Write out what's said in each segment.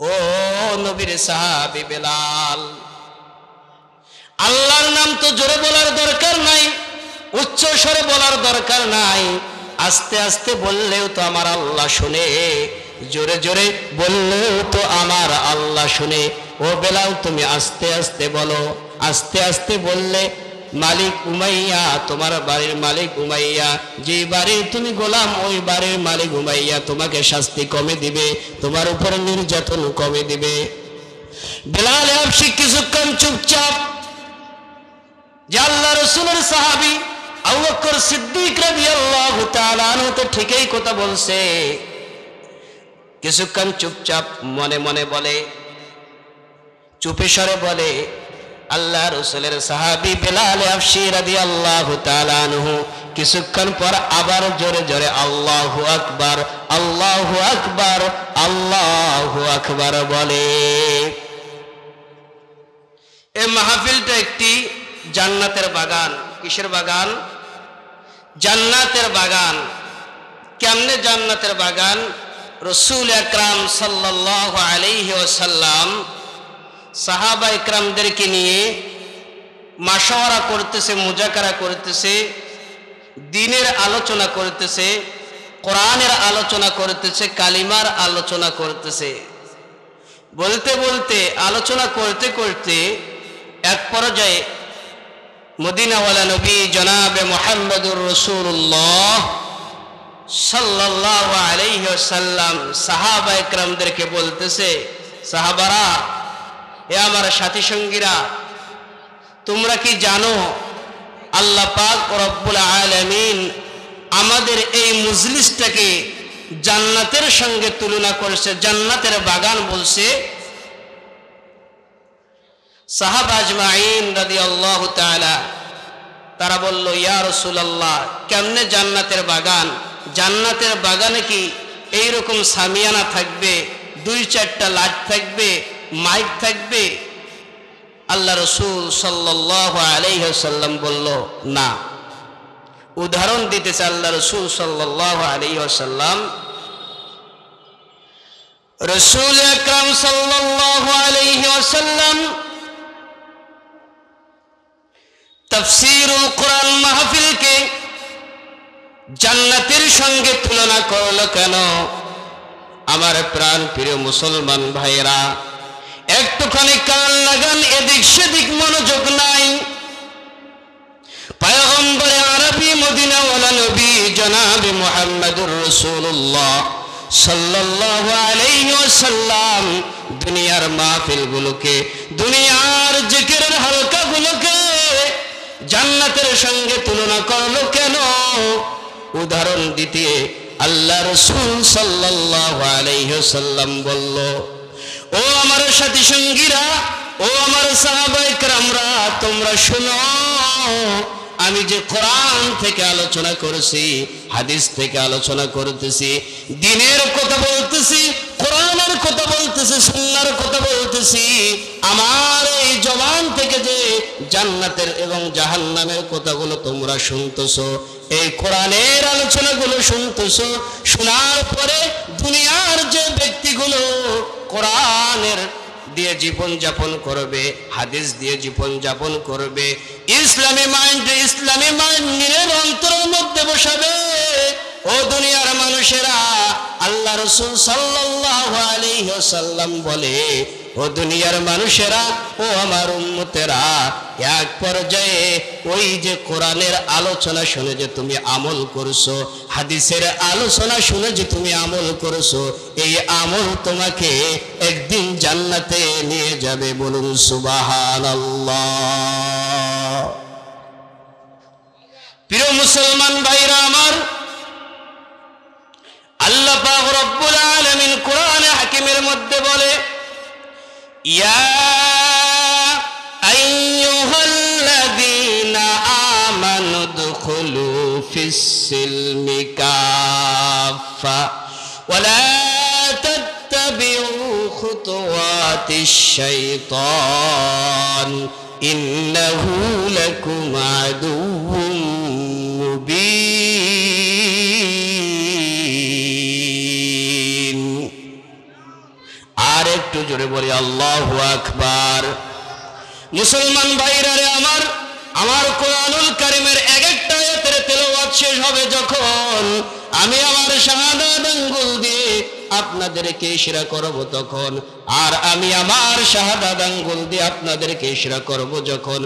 ও নবীর সাহাবী বেলাল, আল্লাহর নাম তো জোরে বলার দরকার নাই, উচ্চ স্বরে বলার দরকার নাই, আস্তে আস্তে বললেও তো আমার আল্লাহ শুনে, জোরে জোরে বললেও তো আমার আল্লাহ শুনে। ও বেলাল তুমি আস্তে আস্তে বলো। আস্তে আস্তে বললে মালিক উমাইয়া, তোমার বাড়ির মালিক উমাইয়া, যে বাড়ির তুমি গোলাম ওই বাড়ির মালিক উমাইয়া তোমাকে শাস্তি কমে দিবে, তোমার উপর নির্যাতন কমে দিবে। বেলাল হাবশী কিছুক্ষণ চুপচাপ, যে আল্লাহ রাসূলের সাহাবী আবু বকর সিদ্দিক রাদিয়াল্লাহু তাআলা আনহু তো ঠিকই কথা বলছে। কিছুক্ষণ চুপচাপ মনে মনে বলে, চুপে স্বরে বলে, আল্লাহ রাসূলের সাহাবী বেলাল হাবশী রাদিয়াল্লাহু তাআলা আনহু কিছুক্ষণ পর আবার জোরে জোরে আল্লাহু আকবার, আল্লাহু আকবার, আল্লাহু আকবার বলে। এই মাহফিলটা একটি জান্নাতের বাগান। কিসের বাগান? জান্নাতের বাগান। কেমনে জান্নাতের বাগান? রাসূল আকরাম সাল্লাল্লাহু আলাইহি ওয়াসাল্লাম সাহাবা ইকরামদেরকে নিয়ে মাশওয়ারা করতেছে, মুজাকারা করতেছে, দ্বীনের আলোচনা করতেছে, কোরআনের আলোচনা করতেছে, কালিমার আলোচনা করতেছে। বলতে বলতে, আলোচনা করতে করতে এক পর্যায়ে মদিনাওয়ালা নবী জনাবে মুহাম্মদুর রাসূলুল্লাহ সাল্লাল্লাহু আলাইহি ওয়াসাল্লাম সাহাবা ইকরামদেরকে বলতেছে, সাহাবারা, এ আমার সাথী সঙ্গীরা, তোমরা কি জানো আল্লাহ পাক রব্বুল আলামিন আমাদের এই মজলিসটাকে জান্নাতের সঙ্গে তুলনা করেছে, জান্নাতের বাগান বলছে। সাহাবা আজমাইন রাদিয়াল্লাহু তাআলা তারা বলল, ইয়া রাসূলুল্লাহ, কেমনে জান্নাতের বাগান? জান্নাতের বাগানে কি এইরকম সামিয়ানা থাকবে, দুই চারটা লাইট থাকবে, মাইক থাকবে? আল্লাহ রাসূল সাল্লাল্লাহু আলাইহি ওয়াসাল্লাম বলল, না। উদাহরণ দিতেছে আল্লাহ রাসূল সাল্লাল্লাহু আলাইহি ওয়াসাল্লাম। রাসূল আকরাম সাল্লাল্লাহু আলাইহি ওয়াসাল্লাম তাফসীরুল কোরআন মাহফিলকে জান্নাতের সঙ্গে তুলনা করলো কেন? আমার প্রাণ প্রিয় মুসলমান ভাইরা, একটুখানি কান লাগান, এদিক সেদিক মনোযোগ নাই। পয়গম্বরে আরবি মদিনাওয়ালা নবী জনাবে মুহাম্মদুর রাসূলুল্লাহ সাল্লাল্লাহু আলাইহি ওয়াসাল্লাম দুনিয়ার মাহফিলগুলোকে, দুনিয়ার জিকিরের হালকাগুলোকে জান্নাতের সঙ্গে তুলনা করলো কেন? উদাহরণ দিতে আল্লাহ রাসূল সাল্লাল্লাহু আলাইহি ওয়াসাল্লাম বলল, ও আমার সাথী সঙ্গীরা, ও আমার সাহাবায়ে কেরামরা, তোমরা শুনো, আমি যে কোরআন থেকে আলোচনা করেছি, হাদিস থেকে আলোচনা করতেছি, দ্বীনের কথা বলতেছি, কোরআনের কথা বলতেছি, সুন্নাহর কথা বলতেছি, আমার এই জবান থেকে যে জান্নাতের এবং জাহান্নামের কথাগুলো তোমরা শুনতেছো, এই কোরআনের আলোচনাগুলো শুনতেছো, শোনার পরে দুনিয়ার যে ব্যক্তিগুলো কোরআনের দিয়ে জীবন যাপন করবে, হাদিস দিয়ে জীবন যাপন করবে, ইসলামী মাইন্ড নিজের অন্তরের মধ্যে বসাবে, ও দুনিয়ার মানুষেরা, আল্লাহ রাসূল সাল্লাল্লাহু আলাইহি ওয়াসাল্লাম বলে, ও দুনিয়ার মানুষেরা, ও আমার উম্মতেরা, এক পর্যায়ে ওই যে কোরআনের আলোচনা শুনে যে তুমি আমল করছো, হাদিসের আলোচনা শুনে যে তুমি আমল করছো, এই আমল তোমাকে একদিন জান্নাতে নিয়ে যাবে। বলুন সুবহানাল্লাহ। প্রিয় মুসলমান ভাইরা আমার, আল্লাহ পাক রব্বুল আলামিন কোরআনে হাকিমের মধ্যে বলে, ইয়া আইয়ুহাল্লাযীনা আমানু দুখুলু ফিস-সিলমি কাফা ওয়া লা তাত্তাবিউ খুতুওয়াতিশ শাইতান ইন্নাহু লাকুম আদুউম মুবিন। আর একটু জোরে বলি আল্লাহু আকবার। মুসলমান ভাইরা রে আমার কোরআনুল কারীমের এক একটা আয়াতের তেলাওয়াত শেষ হবে যখন, আমি আমার শাহাদাত আঙ্গুল দিয়ে আপনাদেরকে ইশারা করব তখন, আর আমি আমার শাহাদাত আঙ্গুল দিয়ে আপনাদেরকে ইশারা করব যখন,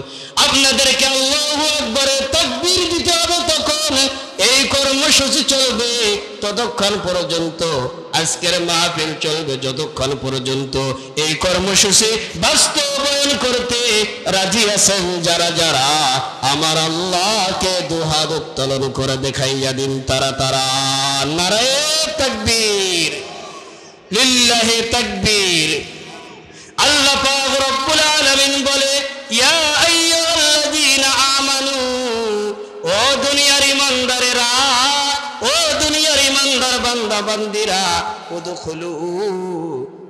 আপনাদেরকে আল্লাহু আকবারে তাকবীর দিতে হবে তখন এই কর্মসূচি চলবে ততক্ষণ পর্যন্ত, আজকের মাহফিল চলবে যতক্ষণ পর্যন্ত এই কর্মসূচি বাস্তবায়ন করতে রাজি আছেন যারা যারা আমার আল্লাহকে দুহাত উত্তোলন করে দেখাইয়া দিন তারা তারা। নারায়ে তাকবীর, লিল্লাহি তাকবীর। আল্লাহ পাক রব্বুল আলামিন বলে, ইয়া আইয়ুহাল্লাযীনা আমানু, ও দুনিয়ার ঈমানদারেরা, ও দুনিয়ার ঈমানদার বান্দা বান্দিরা, উদখুলু,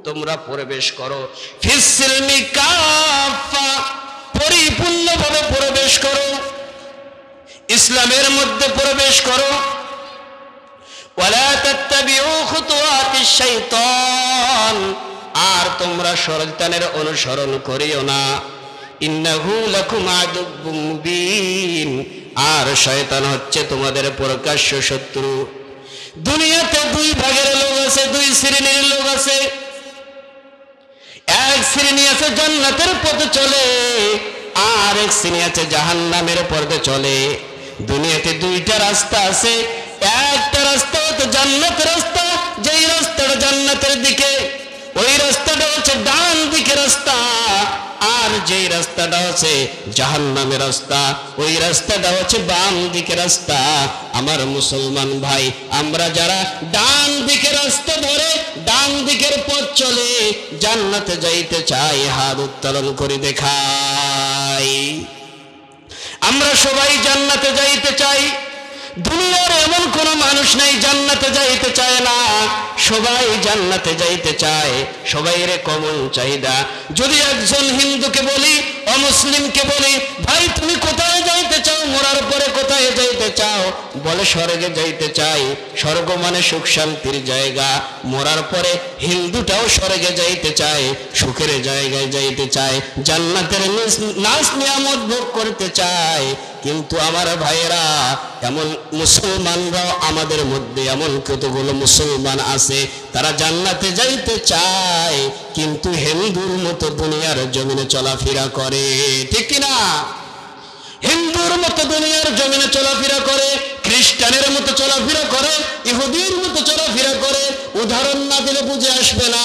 তোমরা প্রবেশ করো, ফিস সিলমি কাফা, পরিপূর্ণভাবে প্রবেশ করো, ইসলামের মধ্যে প্রবেশ করো। ওয়ালা তাত্তাবিউ খুতুওয়াতিশ শাইতান, আর তোমরা শয়তানের অনুসরণ করিও না। ইন্নাহু লাকুম আদুব্বুম মুবিন, আর শয়তান হচ্ছে তোমাদের প্রকাশ্য শত্রু। দুনিয়াতে দুই ভাগের লোক আছে, দুই শ্রেণীর লোক আছে। এক শ্রেণী আছে জান্নাতের পথে চলে, আর এক শ্রেণী আছে জাহান্নামের পথে চলে। দুনিয়াতে দুইটা রাস্তা আছে, একটা রাস্তা হচ্ছে জান্নাতের রাস্তা, যেই রাস্তাটা জান্নাতের দিকে, ওই রাস্তাটা হচ্ছে ডান দিকের রাস্তা, আর যেই রাস্তাটা হচ্ছে জাহান্নামের রাস্তা, ওই রাস্তাটা হচ্ছে বাম দিকের রাস্তা। আমার মুসলমান ভাই, আমরা যারা ডান দিকের রাস্তা ধরে ডান দিকের পথ চলে জান্নাতে যাইতে চাই, হাত উত্তোলন করে দেখাই। আমরা সবাই জান্নাতে যাইতে চাই। দুনিয়ার এমন কোন মানুষ নাই জান্নাতে যাইতে চায় না, সবাই জান্নাতে যাইতে চায়, সবাইয়ের কমন চাহিদা। যদি একজন হিন্দুকে বলি, অমুসলিমকে বলি, ভাই তুমি কোথায় যাইতে চাও, মরার পরে কোথায় যাইতে চাও, বলে স্বর্গে যাইতে চাই। স্বর্গ মানে সুখ শান্তির জায়গা, মরার পরে হিন্দুটাও স্বর্গে যাইতে চায়, সুখের জায়গায় যাইতে চায়, জান্নাতের নাজ নিয়ামত ভোগ করতে চায়। কিন্তু আমার ভাইয়েরা, এমন মুসলমানরাও আমাদের মধ্যে এমন কতগুলো মুসলমান আছে, তারা জান্নাতে যাইতে চায় কিন্তু হিন্দুর মতো দুনিয়ার জমিনে চলাফেরা করে, ঠিক কিনা? হিন্দুর মতো দুনিয়ার জমিনে চলাফেরা করে, খ্রিস্টানের মতো চলাফেরা করে, ইহুদির মতো চলাফেরা করে। উদাহরণ না দিলে বুঝে আসবে না।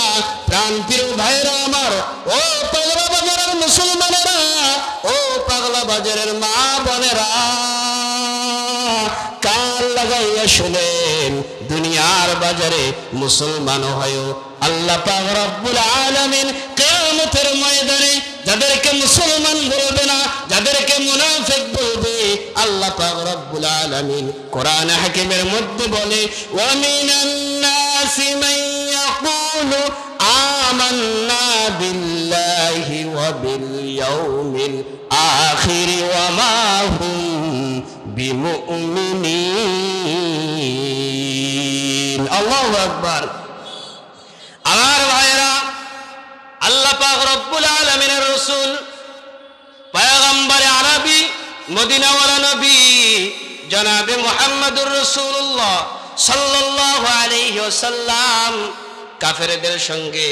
প্রাণপ্রিয় ভাইরা আমার, ও পাগলা বাজারের মুসলমানেরা, ও পাগলা বাজারের মা বোনেরা, কান লাগাইয়া শুনেন, দুনিয়ার বাজারে মুসলমান হয় আল্লাহ পাক রব্বুল আলামিন কিয়ামতের ময়দানে যাদেরকে মুসলমান বলবে না, যাদেরকে মুনাফিক বলবে, আল্লাহ পাক রব্বুল আলামিন কোরআন হাকিমের মধ্যে বলে, ওয়া মিনান নাসি মান ইয়াকুলু আমান্না বিল্লাহি ওয়া বিল ইয়াউমিল আখির ওয়া মা হুম বিমুমিনিন। আল্লাহু আকবার। আমার ভাইরা, আল্লাহ পাক রব্বুল আলামিনের রাসূল পয়গম্বর আরবি মদিনাওয়ালা নবী জনাবে মুহাম্মদুর রাসূলুল্লাহ সাল্লাল্লাহু আলাইহি ওয়াসাল্লাম কাফেরদের সঙ্গে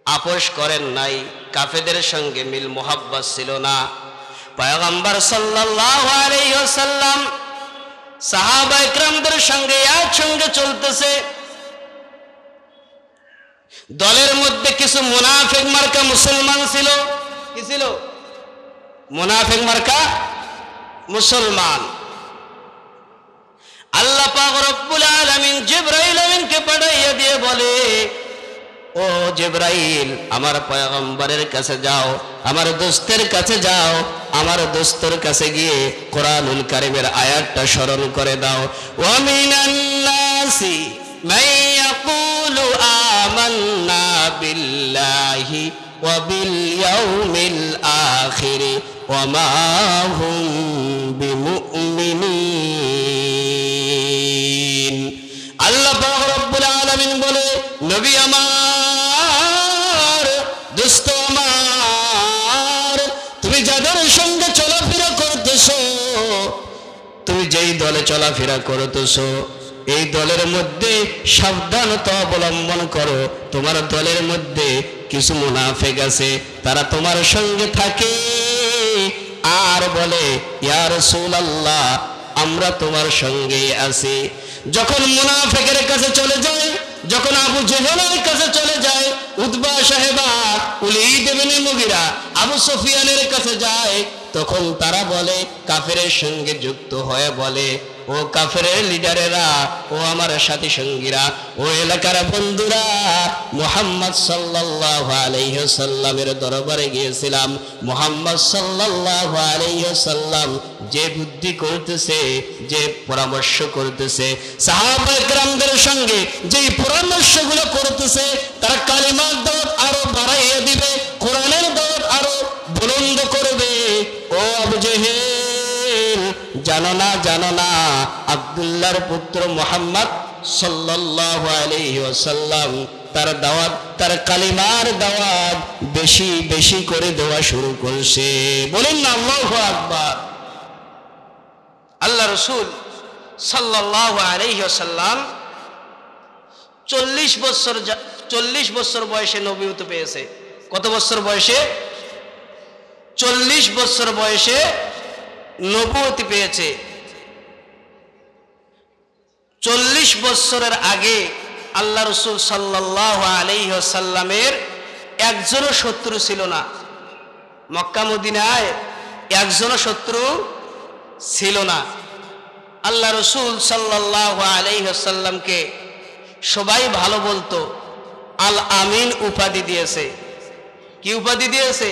আপোষ করেন নাই, কাফেরদের সঙ্গে মিল মোহাব্বত ছিল না। পয়গম্বর সাল্লাল্লাহু আলাইহি ওয়াসাল্লাম সাহাবা ইকরামদের সঙ্গে একসঙ্গে চলতেছে। দলের মধ্যে কিছু মুনাফিক মার্কা মুসলমান ছিল। কি ছিল? মুনাফিক মার্কা মুসলমান। আল্লাহ পাক রব্বুল আলামিন জিবরাইল আমিনকে পাঠাইয়া দিয়ে বলে, ও জিবরাইল, আমার পয়গম্বরের কাছে যাও, আমার দোস্তের কাছে যাও, আমার দোস্তের কাছে গিয়ে কোরআনুল কারীমের আয়াতটা স্মরণ করে দাও। ওয়া মিনান নাসি মান ইয়াকুলু আমান্না বিল্লাহি ওয়া বিল ইয়াউমিল আখির ওয়া মা হুম বিমুমিনিন। আল্লাহ পাক রব্বুল আলামিন বলে, নবী আমার, চলাফেরা করতেছো, এই দলের মধ্যে সাবধানতা অবলম্বন করো। তোমার দলের মধ্যে কিছু মুনাফিক আছে, তারা তোমার সঙ্গে থাকে আর বলে ইয়া রাসূলুল্লাহ আমরা তোমার সঙ্গে আছি। যখন মুনাফিকের কাছে চলে যায়, যখন আবু জেহেলের কাছে চলে যায়, উতবা সাহেবা, ওলীদ ইবনে মুগিরা, আবু সুফিয়ানের কাছে যায়, তখন তারা বলে কাফেরের সঙ্গে যুক্ত হয়ে বলে ও কাফেরের লিডারেরা, ও আমার সাথী সঙ্গীরা, ও এলাকার বন্ধুরা, মুহাম্মদ সাল্লাল্লাহু আলাইহি ওয়াসাল্লামের দরবারে গিয়েছিলাম। মুহাম্মদ সাল্লাল্লাহু আলাইহি ওয়াসাল্লাম যে বুদ্ধি করতেছে, যে পরামর্শ করতেছে, সাহাবায়ে কেরামদের সঙ্গে যেই পরামর্শগুলো করতেছে, তারা কালিমার দাওয়াত আরো বাড়াইয়ে দিবে, কোরআনের দাওয়াত আরো বুলন্দ করবে। ও আবু জেহেল, জানো না আব্দুল্লাহর পুত্র মুহাম্মদ সাল্লাল্লাহু আলাইহি ওয়াসাল্লাম তার দাওয়াত, তার কালিমার দাওয়াত বেশি বেশি করে দেওয়া শুরু করছে। বলেন না আল্লাহু আকবার। আল্লাহ রাসূল সাল্লাল্লাহু আলাইহি ওয়াসাল্লাম 40 বছর বয়সে নবুয়ত পেয়েছে। কত বছর বয়সে? 40 বছর বয়সে নবুয়ত পেয়েছে। 40 বছরের আগে আল্লাহ রাসূল সাল্লাল্লাহু আলাইহি ওয়াসাল্লামের একজনও শত্রু ছিল না। মক্কা মদিনায় একজনও শত্রু ছিল না। আল্লাহ রাসূল সাল্লাল্লাহু আলাইহি ওয়াসাল্লামকে সবাই ভালো বলতো। আল আমিন উপাধি দিয়েছে। কি উপাধি দিয়েছে?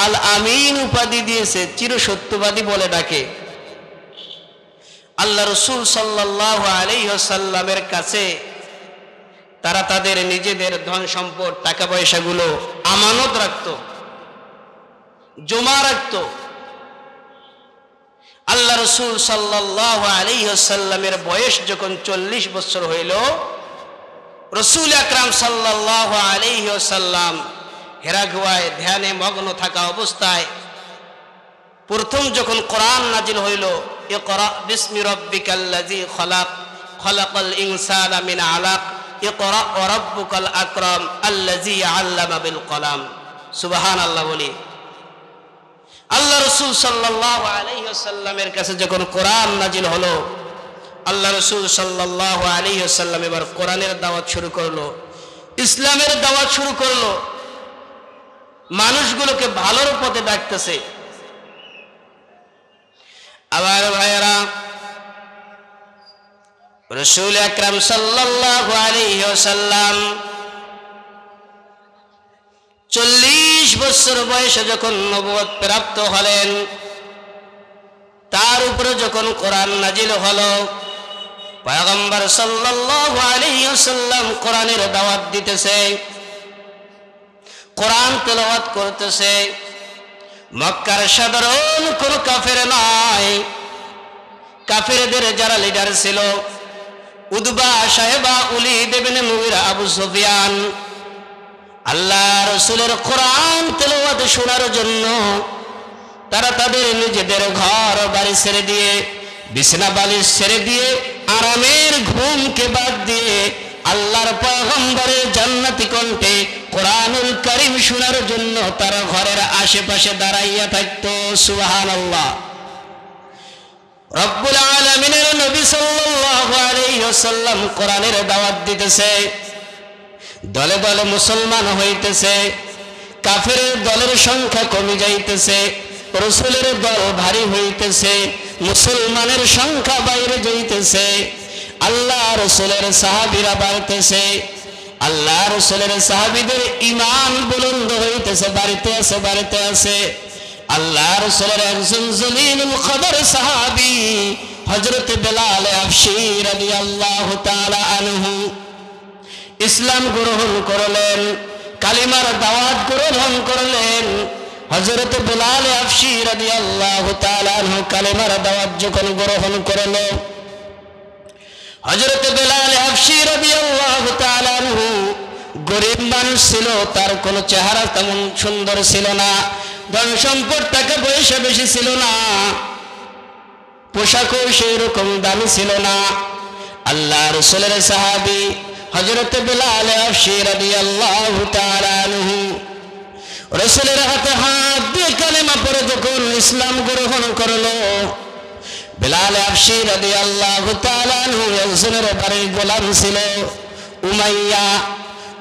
আল আমিন উপাধি দিয়েছে, চিরসত্যবাদী বলে ডাকে। আল্লাহ রাসূল সাল্লাল্লাহু আলাইহি ওয়াসাল্লামের কাছে তারা তাদের নিজেদের ধন সম্পদ, টাকা পয়সাগুলো আমানত রাখত, জমা রাখত। আল্লাহ রাসূল সাল্লাল্লাহু আলাইহি ওয়াসাল্লামের বয়স যখন 40 বছর হইল, রাসূল আকরাম সাল্লাল্লাহু আলাইহি ওয়াসাল্লাম হেরা গুহায় ধ্যানে মগ্ন থাকা অবস্থায় প্রথম যখন কোরআন নাজিল হইল, ইকরা বিসমি রাব্বিকাল্লাযী খলাক, খলাকাল ইনসানা মিন আলাক, ইকরা ওয়া রাব্বুকাল আকরাম আল্লাযী আল্লামা বিল কলাম। সুবহানাল্লাহ বলি। আল্লাহ রাসূল সাল্লাল্লাহু আলাইহি ওয়াসাল্লামের কাছে যখন কোরআন নাজিল হলো, আল্লাহ রাসূল সাল্লাল্লাহু আলাইহি ওয়াসাল্লাম এবার কোরআনের দাওয়াত শুরু করলো, ইসলামের দাওয়াত শুরু করলো, মানুষগুলোকে ভালোর পথে ডাকতেছে। আবার ভাইয়েরা, রাসূল আকরাম সাল্লাল্লাহু আলাইহি ওয়াসাল্লাম 40 বছর বয়সে যখন নবুয়ত প্রাপ্ত হলেন, তার উপরে যখন কোরআন নাজিল হলো, পয়গম্বর সাল্লাল্লাহু আলাইহি ওয়াসাল্লাম কোরআনের দাওয়াত দিতেছে, কোরআন তেলাওয়াত করতেছে। মক্কার সাধারণ কোন কাফের নয়, কাফেরদের যারা লিডার ছিল, উতবা সাহেবা, ওলীদ ইবনে মুগিরা, আবু সুফিয়ান, আল্লাহ রাসূলের কোরআন তেলাওয়াত শোনার জন্য তারা তাদের নিজেদের ঘর বাড়ি ছেড়ে দিয়ে, বিছানা বালিশ ছেড়ে দিয়ে, আরামের ঘুমকে বাদ দিয়ে আল্লাহর পয়গম্বরের জান্নাতি কণ্ঠে কোরআনুল কারীম শোনার জন্য তারা ঘরের আশেপাশে দাঁড়াইয়া থাকতো। সুবহানাল্লাহ। রব্বুল আলামিনের নবী সাল্লাল্লাহু আলাইহি ওয়াসাল্লাম কোরআনের দাওয়াত দিতেছে, দলে দলে মুসলমান হইতেছে, কাফেরের দলের সংখ্যা কমে যাইতেছে, রাসূলের দল ভারী হইতেছে, মুসলমানের সংখ্যা বাইরে যাইতেছে, আল্লাহ রাসূলের সাহাবীরা বাড়তেছে, আল্লাহ রাসূলের সাহাবীদের ঈমান বুলন্দ হইতেছে, বাড়তে আছে। আল্লাহ রাসূলের একজন জলিলুল কদর সাহাবী হযরত বেলাল হাবশী রাদিয়াল্লাহু তাআলা আনহু ইসলাম গ্রহণ করলেন, কালিমার দাওয়াত গ্রহণ করলেন। হযরত বেলাল হাবশী রাদিয়াল্লাহু তাআলা আনহু কালিমার দাওয়াত যখন গ্রহণ করলো, হযরত বেলাল হাবশী রাদিয়াল্লাহু তাআলা আনহু গরীব মানুষ ছিল, তার কোনো চেহারা তেমন সুন্দর ছিল না, ধন সম্পদ টাকা পয়সা বেশি ছিল না, পোশাকও সেই রকম দামি ছিল না। আল্লাহ রাসূলের সাহাবী হযরত বিলাল হাবশী রাদিয়াল্লাহু তাআলা আনহু রাসূলের হাতে হাত দিয়ে কালেমা পড়ে যখন ইসলাম গ্রহণ করলো, বিলাল হাবশী রাদিয়াল্লাহু তাআলা আনহু একজনের বাড়ির গোলাম ছিল।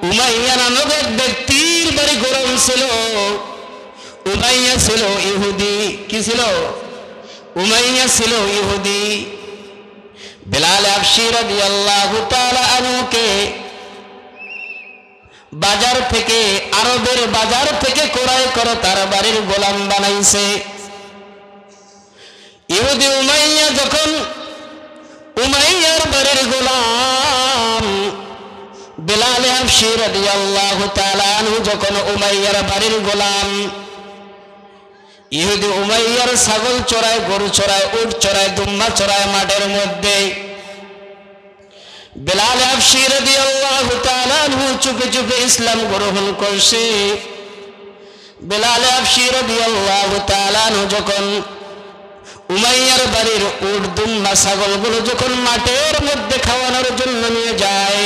উমাইয়া নামক এক ব্যক্তির বাড়ি গোলাম ছিল। উমাইয়া ছিল ইহুদি। কি ছিল? উমাইয়া ছিল ইহুদি। বিলাল হাবশী রাদিয়াল্লাহু তাআলা আনহুকে বাজার থেকে, আরবের বাজার থেকে ক্রয় করে তার বাড়ির গোলাম বানাইছে। ইহুদি উমাইয়া যখন উমাইয়ার বাড়ির গোলাম, বিলাল হাবশী রাদিয়াল্লাহু তাআলা আনহু যখন উমাইয়ার বাড়ির গোলাম, ইহুদি উমাইয়ার ছাগল চড়ায়, গরু চড়ায়, উট চড়ায়, দুম্বা চড়ায় মাঠের মধ্যে। বিলাল হাবশী রাদিয়াল্লাহু তাআলা আনহু চুপে চুপে ইসলাম গ্রহণ করছে। বিলাল হাবশী রাদিয়াল্লাহু তাআলা আনহু যখন উমাইয়ার বাড়ির উট, দুম্বা, ছাগলগুলো যখন মাঠের মধ্যে খাওয়ানোর জন্য নিয়ে যায়,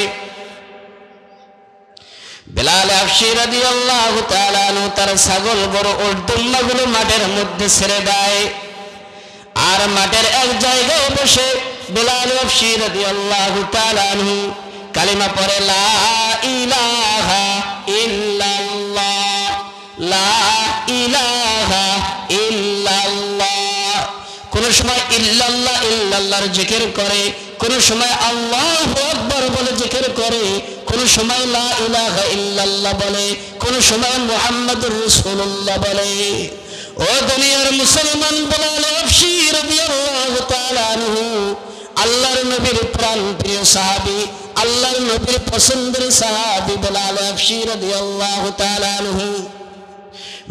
বিলাল হাবশী রাদিয়াল্লাহু তাআলা আনহু তার ছাগল, গরু, উট, দুম্বাগুলো মাঠের মধ্যে ছেড়ে দেয়। আর মাঠের এক জায়গায় বসে বিলাল হাবশী রাদিয়াল্লাহু তাআলা আনহু কালিমা পড়ে, লা ইলাহা ইল্লাল্লাহ, লা ইলাহা ইল্লাল্লাহ। কোন সময় ইল্লাল্লাহ ইল্লাল্লাহর জিকির করে, কোন সময় আল্লাহু আকবার বলে জিকির করে, কোন সময় লা ইলাহা ইল্লাল্লাহ বলে, কোন সময় মুহাম্মাদুর রাসূলুল্লাহ বলে। ও দুনিয়ার মুসলমান, বিলাল হাবশী রাদিয়াল্লাহু তাআলা আনহু আল্লাহর নবীর প্রাণ প্রিয় সাহাবী, আল্লাহর নবীর পছন্দের সাহাবী বিলাল হাবশী রাদিয়াল্লাহু তাআলা আনহু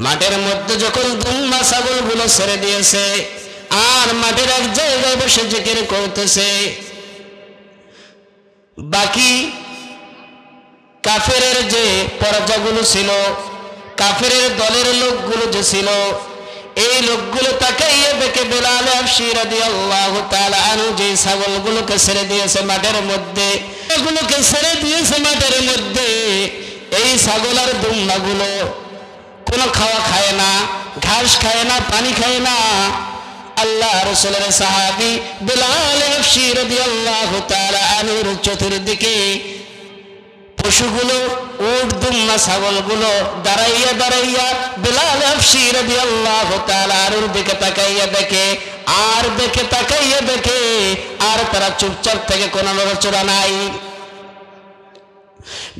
মাঠের মধ্যে যখন দুম্বা ছাগলগুলো ছেড়ে দিয়েছে আর মাঠের এক জায়গায় বসে জিকির করতেছে, বাকি কাফেরের যে পরাজয়গুলো ছিল, কাফেরের দলের লোকগুলো যে ছিল, এই লোকগুলো তাকাইয়ে দেখে বিলাল হাবশী রাদিয়াল্লাহু তাআলা আনহু যে ছাগলগুলোকে ছেড়ে দিয়েছে মাঠের মধ্যে, এগুলোকে ছেড়ে দিয়েছে মাঠের মধ্যে, এই ছাগল আর দুম্বাগুলো কোনো খাওয়া খায় না, ঘাস খায় না, পানি খায় না। আল্লাহ রাসূলের সাহাবী বিলাল হাবশী রাদিয়াল্লাহু তাআলা আনহুর চতুর্দিকে পশুগুলো, উট, দুম্বা, ছাগলগুলো দাঁড়াইয়া দাঁড়াইয়া বিলাল হাবশী রাদিয়াল্লাহু তাআলা আনহুর দিকে তাকাইয়া দেখে, আর দেখে তাকাইয়া দেখে, আর তারা চুপচাপ থেকে কোনো নড়াচড়া নাই।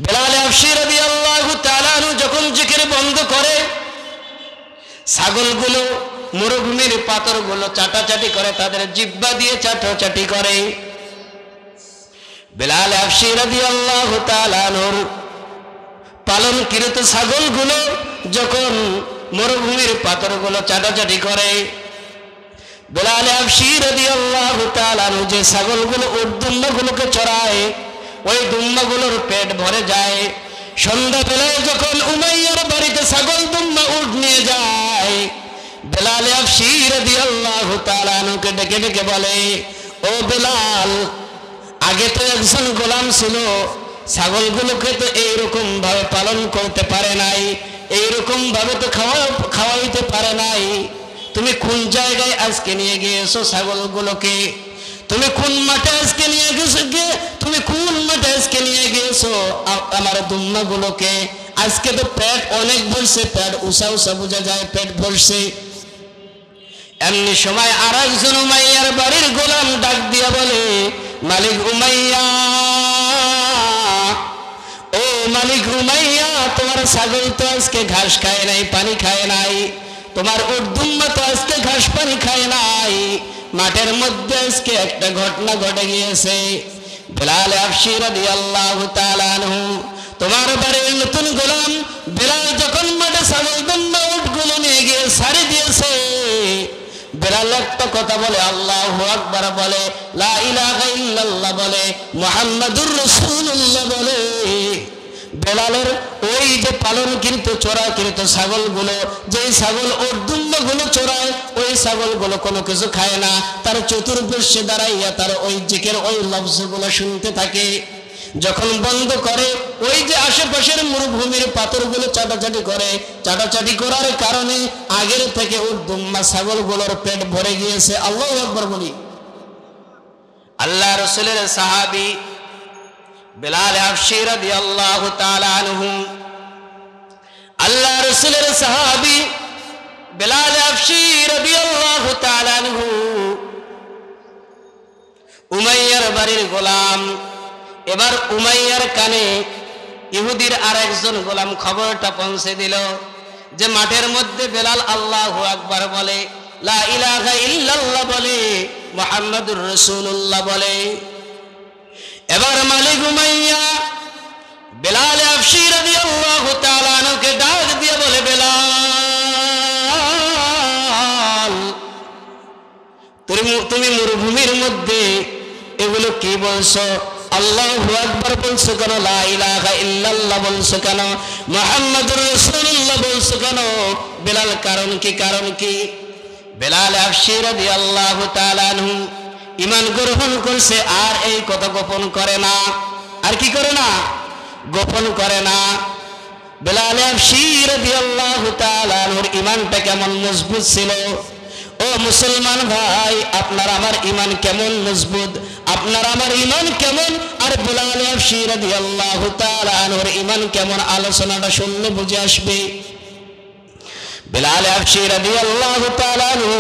বিলাল হাবশী রাদিয়াল্লাহু তাআলা আনহু যখন জিকির বন্ধ করে, ছাগলগুলো মরুভূমির পাথরগুলো চাটাচাটি করে, তাদের জিহ্বা দিয়ে চাটাচাটি করে। বিলাল হাবশী রাদিয়াল্লাহু তাআলা আনহুর পালনকৃত ছাগলগুলো যখন মরুভূমির পাথরগুলো চাটাচাটি করে, বিলাল হাবশী রাদিয়াল্লাহু তাআলা আনহু যে ছাগলগুলো, উট, দুম্বাগুলোকে চড়ায়, ওই দুম্বাগুলোর পেট ভরে যায়। সন্ধ্যাবেলায় যখন উমাইয়ার বাড়িতে ছাগল, দুম্বা, উট নিয়ে যায়, বিলাল হাবশী রাদিয়াল্লাহু তাআলা আনহুকে ডেকে ডেকে বলে, ও বিলাল, আগে তো একজন গোলাম ছিল, ছাগলগুলোকে তো এইরকম ভাবে পালন করতে পারে নাই, এইরকম ভাবে তো খাওয়াইতে পারে নাই, তুমি কোন জায়গায় আজকে নিয়ে গিয়েছো ছাগলগুলোকে? তুমি কোন মাঠে আজকে নিয়ে গেছো? তুমি কোন মাঠে আজকে নিয়ে গিয়েছো আমার দুম্বাগুলোকে? আজকে তো পেট অনেক ভরছে, পেট উষা উষা বোঝা যায়, পেট ভরছে। এমনি সময় আর একজন উমাইয়ার বাড়ির গোলাম ডাক দিয়া বলে, মালিক উমাইয়া, ও মালিক উমাইয়া, তোমার ছাগল তো আজকে ঘাস খায় নাই, পানি খায় নাই, তোমার উট, দুম্বা তো আজকে ঘাস পানি খায় নাই, মাঠের মধ্যে আজকে একটা ঘটনা ঘটে গিয়েছে। বিলাল হাবশী রাদিয়াল্লাহু তাআলা আনহু তোমার বাড়ির নতুন গোলাম বিলাল যখন মাঠে ছাগল, দুম্বা, উটগুলো নিয়ে গিয়ে ছাড়ি দিয়েছে, বিলাল একটা কথা বলে, আল্লাহু আকবার বলে, লা ইলাহা ইল্লাল্লাহ বলে, মুহাম্মাদুর রাসূলুল্লাহ বলে। বেলালের ওই যে পালনকৃত চোরাকৃত ছাগলগুলো, যেই ছাগল ওর দুম্বগুলো চোরায়, ওই ছাগলগুলো কোনো কিছু খায় না, তার চতুর্পার্শ্বে দাঁড়াইয়া তার ওই জিকের ওই লফজগুলো শুনতে থাকে। যখন বন্ধ করে, ওই যে আশেপাশের মরুভূমির পাথরগুলো চাটাচাটি করে, চাটাচাটি করার কারণে আগের থেকে ওর দুম্বা ছাগলগুলোর পেট ভরে গিয়েছে। আল্লাহু আকবার বলি। আল্লাহ রাসূলের সাহাবী বেলাল হাবশী রাদিয়াল্লাহু তাআলা আনহু, আল্লাহ রাসূলের সাহাবী বেলাল হাবশী রাদিয়াল্লাহু তাআলা আনহু উমাইয়ার বাড়ির গোলাম। এবার উমাইয়ার কানে ইহুদির আরেকজন গোলাম খবরটা পৌঁছে দিল যে মাঠের মধ্যে বেলাল আল্লাহু আকবার বলে, লা ইলাহা ইল্লাল্লাহ বলে, মুহাম্মাদুর রাসূলুল্লাহ বলে। এবার মালিক উমাইয়া বেলাল হাবশী রাদিয়াল্লাহু তাআলা আনহুকে ডাক দিয়ে বলে, বেলাল, তুমি মরুভূমির মধ্যে এগুলো কি বলছো? আল্লাহু আকবার বলছো কেন? লা ইলাহা ইল্লাল্লাহ বলছো কেন? মুহাম্মাদুর রাসূলুল্লাহ বলছো কেন? বেলাল, কারণ কি? কারণ কি? বেলাল হাবশী রাদিয়াল্লাহু তাআলা আনহু ঈমান গ্রহণ করছে, আর এই কথা গোপন করে না। আর কি করে না? গোপন করে না। বেলাল হাবশী রাদিয়াল্লাহু তাআলা আনহুর ঈমানটা কেমন মজবুত ছিল! ও মুসলমান ভাই, আপনার আমার ঈমান কেমন মজবুত, আপনার আমার ঈমান কেমন, আর বেলাল হাবশী রাদিয়াল্লাহু তাআলা আনহুর ঈমান কেমন, আলোচনাটা শুনলে বুঝে আসবে। বেলাল হাবশী রাদিয়াল্লাহু তাআলা আনহু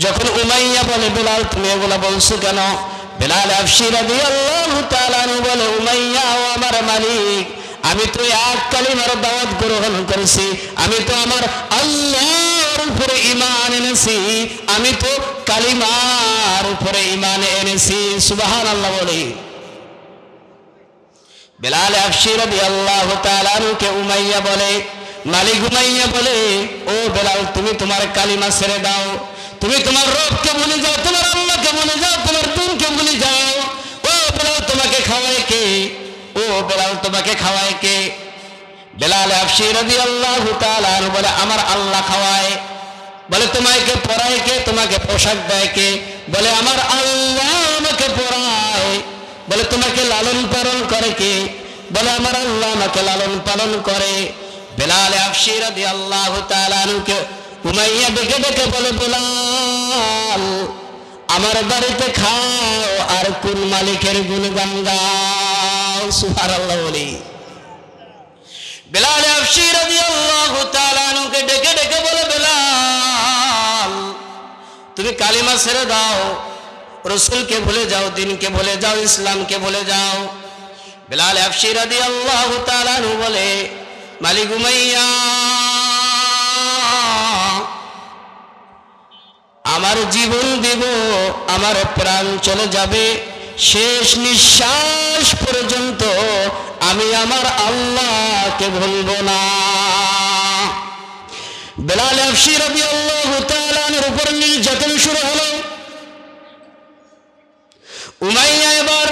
যখন উমাইয়া বলে, বেলাল তুমি এগুলা বলছো কেন? বেলাল হাবশী রাদিয়াল্লাহু তাআলা আনহু বলে, উমাইয়া, ও আমার মালিক, আমি তো এক কালিমার দাওয়াত গ্রহণ করেছি, আমি তো আমার আল্লাহর উপরে ঈমান এনেছি, আমি তো কালিমার উপরে ঈমান এনেছি। সুবহানাল্লাহ বলি। বেলাল হাবশী রাদিয়াল্লাহু তাআলা আনহুকে উমাইয়া বলে, মালিক উমাইয়া বলে, ও বেলাল, তুমি তোমার কালিমা ছেড়ে দাও, তুমি তোমার রবকে ভুলে যাও, তোমার আল্লাহকে ভুলে যাও, তোমার দিনকে ভুলে যাও। ও বেলাল, তোমাকে খাওয়ায় কে? ও বেলাল, তোমাকে খাওয়ায় কে? বেলাল হাবশী রাদিয়াল্লাহু তাআলা আনহু বলে, আমার আল্লাহ খাওয়ায়। বলে, তোমাকে পরায় কে? তোমাকে পোশাক দেয় কে? বলে, আমার আল্লাহ আমাকে পরায়। বলে, তোমাকে লালন পালন করে কে? বলে, আমার আল্লাহ আমাকে লালন পালন করে। বেলাল হাবশী রাদিয়াল্লাহু তাআলা আনহুকে উমাইয়া ডেকে ডেকে বলে, বেলাল, আমার বাড়িতে খাও আর কোন মালিকের গুণগান গাও। সুবহানাল্লাহ বলি। বেলাল হাবশী রাদিয়াল্লাহু তাআলা আনহুকে ডেকে ডেকে বলে, বেলাল, তুমি কালিমা ছেড়ে দাও, রাসূলকে ভুলে যাও, দিনকে ভুলে যাও, ইসলামকে ভুলে যাও। বেলাল হাবশী রাদিয়াল্লাহু তাআলা আনহু বলে, মালিক উমাইয়া, আমার জীবন দেব, আমার প্রাণ চলে যাবে, শেষ নিঃশ্বাস পর্যন্ত আমি আমার আল্লাহকে ভুলব না। বেলাল হাবশী রাদিয়াল্লাহু তাআলা আনহুর উপর নির্যাতন শুরু হলো। উমাইয়া এবার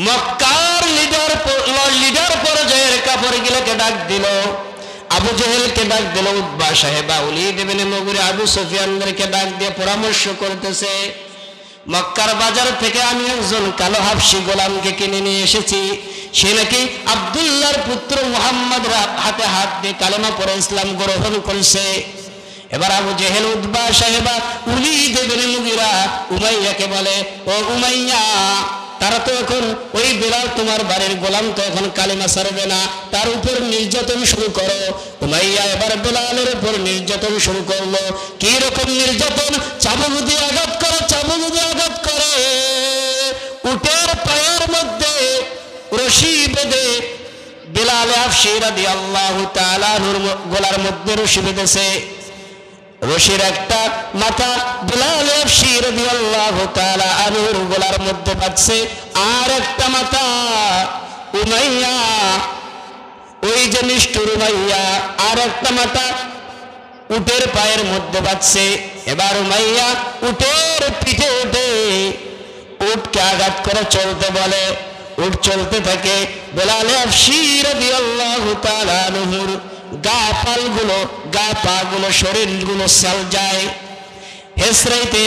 মক্কার লিডার পর্যায়ের কাফেরগুলোকে ডাক দিল, আবু জেহেলকে ডাক দিল, উতবা সাহেবা, ওলীদ ইবনে মুগীরা, আবু সুফিয়ানদেরকে ডাক দিয়ে পরামর্শ করতেছে, মক্কার বাজার থেকে আমি একজন কালো হাবশী গোলামকে কিনে নিয়ে এসেছি, সে নাকি আব্দুল্লাহর পুত্র মুহাম্মদ হাতে হাত দিয়ে কালেমা পড়ে ইসলাম গ্রহণ করেছে। এবার আবু জেহেল, উতবা সাহেবা, ওলীদ ইবনে মুগীরা উমাইয়াকে বলে, ও উমাইয়া, তারা তো এখন ওই বেলাল তোমার বাড়ির গোলাম তো এখন কালিমা ছাড়বে না, তার উপর নির্যাতন শুরু করো। উমাইয়া এবার বেলালের উপর নির্যাতন শুরু করলো। কি রকম নির্যাতন? চাবুক দিয়ে আঘাত করে, চাবুক দিয়ে আঘাত করে, উটের পায়ের মধ্যে রশি বেঁধে বেলাল হাবশী রাদিয়াল্লাহু তাআলা আনহুর গলার মধ্যে রশি বেঁধেছে। রশির একটা মাথা বেলাল হাবশী রাদিয়াল্লাহু তাআলা আনহুর গলার মধ্যে বাঁধছে, আর একটা মাথা উমাইয়া, ওই যে নিষ্ঠুর উমাইয়া, আর একটা মাথা উটের পায়ের মধ্যে বাঁধছে। এবার উমাইয়া উটের পিঠে উঠে উটকে আঘাত করে চলতে বলে। উট চলতে থাকে। বেলাল হাবশী রাদিয়াল্লাহু তাআলা আনহুর গা পাগুলো শরীরগুলো সেল যায়, হেসরাইতে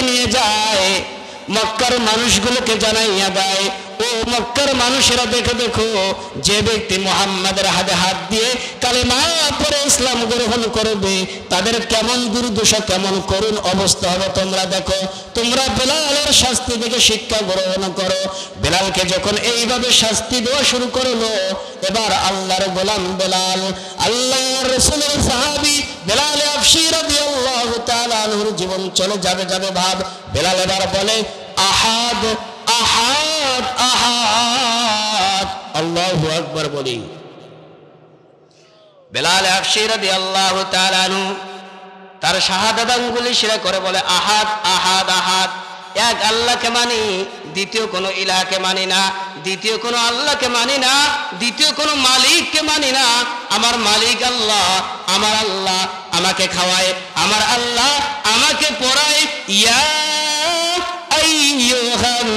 নিয়ে যায়। মক্কার মানুষগুলোকে জানাইয়া দেয়, ও মক্কার মানুষেরা দেখো, যে ব্যক্তি মুহাম্মাদের হাতে হাত দিয়ে কালেমা পড়ে ইসলাম গ্রহণ করবে তাদের কেমন দুর্দশা, কেমন করুণ অবস্থা হবে তোমরা দেখো। তোমরা বেলালের শাস্তি থেকে শিক্ষা গ্রহণ করো। বেলালকে যখন এইভাবে শাস্তি দেওয়া শুরু করলো, এবার আল্লাহর গোলাম বেলাল, আল্লাহর রাসূলের সাহাবী বেলাল হাবশী রাদিয়াল্লাহু তাআলা আনহুর জীবন চলে যাবে ভাব। বেলাল এবার বলে, আহাদ আহাদ আহাদ, আল্লাহু আকবার বলি। বেলাল হাবশী রাদিয়াল্লাহু তাআলা আনহু তার শাহাদাত আঙ্গুলি শিরা করে বলে, আহাদ আহাদ আহাদ, এক আল্লাহকে মানি, দ্বিতীয় কোনো ইলাহকে মানি না, দ্বিতীয় কোনো আল্লাহকে মানি না, দ্বিতীয় কোনো মালিককে মানি না। আমার মালিক আল্লাহ, আমার আল্লাহ আমাকে খাওয়ায়, আমার আল্লাহ আমাকে পড়ায়। ইয়া আইয়ুহান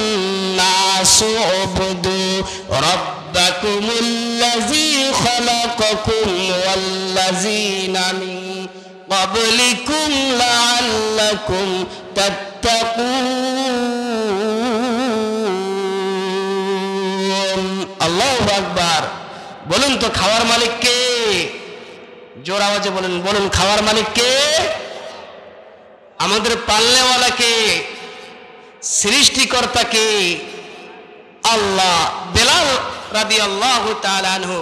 নাসু উবুদু রাব্বাকুমুল্লাযী খালাকাকুম ওয়াল্লাযীনা মিন ক্বাবলিকুম লাআল্লাকুম তাত্তাকুন। আল্লাহু আকবার। বলুন তো খাওয়ার মালিক কে? জোর আওয়াজে বলুন খাওয়ার মালিক কে? আমাদের পালনেওয়ালা কে? সৃষ্টিকর্তা কে? আল্লাহ। বেলাল রাদিয়াল্লাহু তাআলা আনহু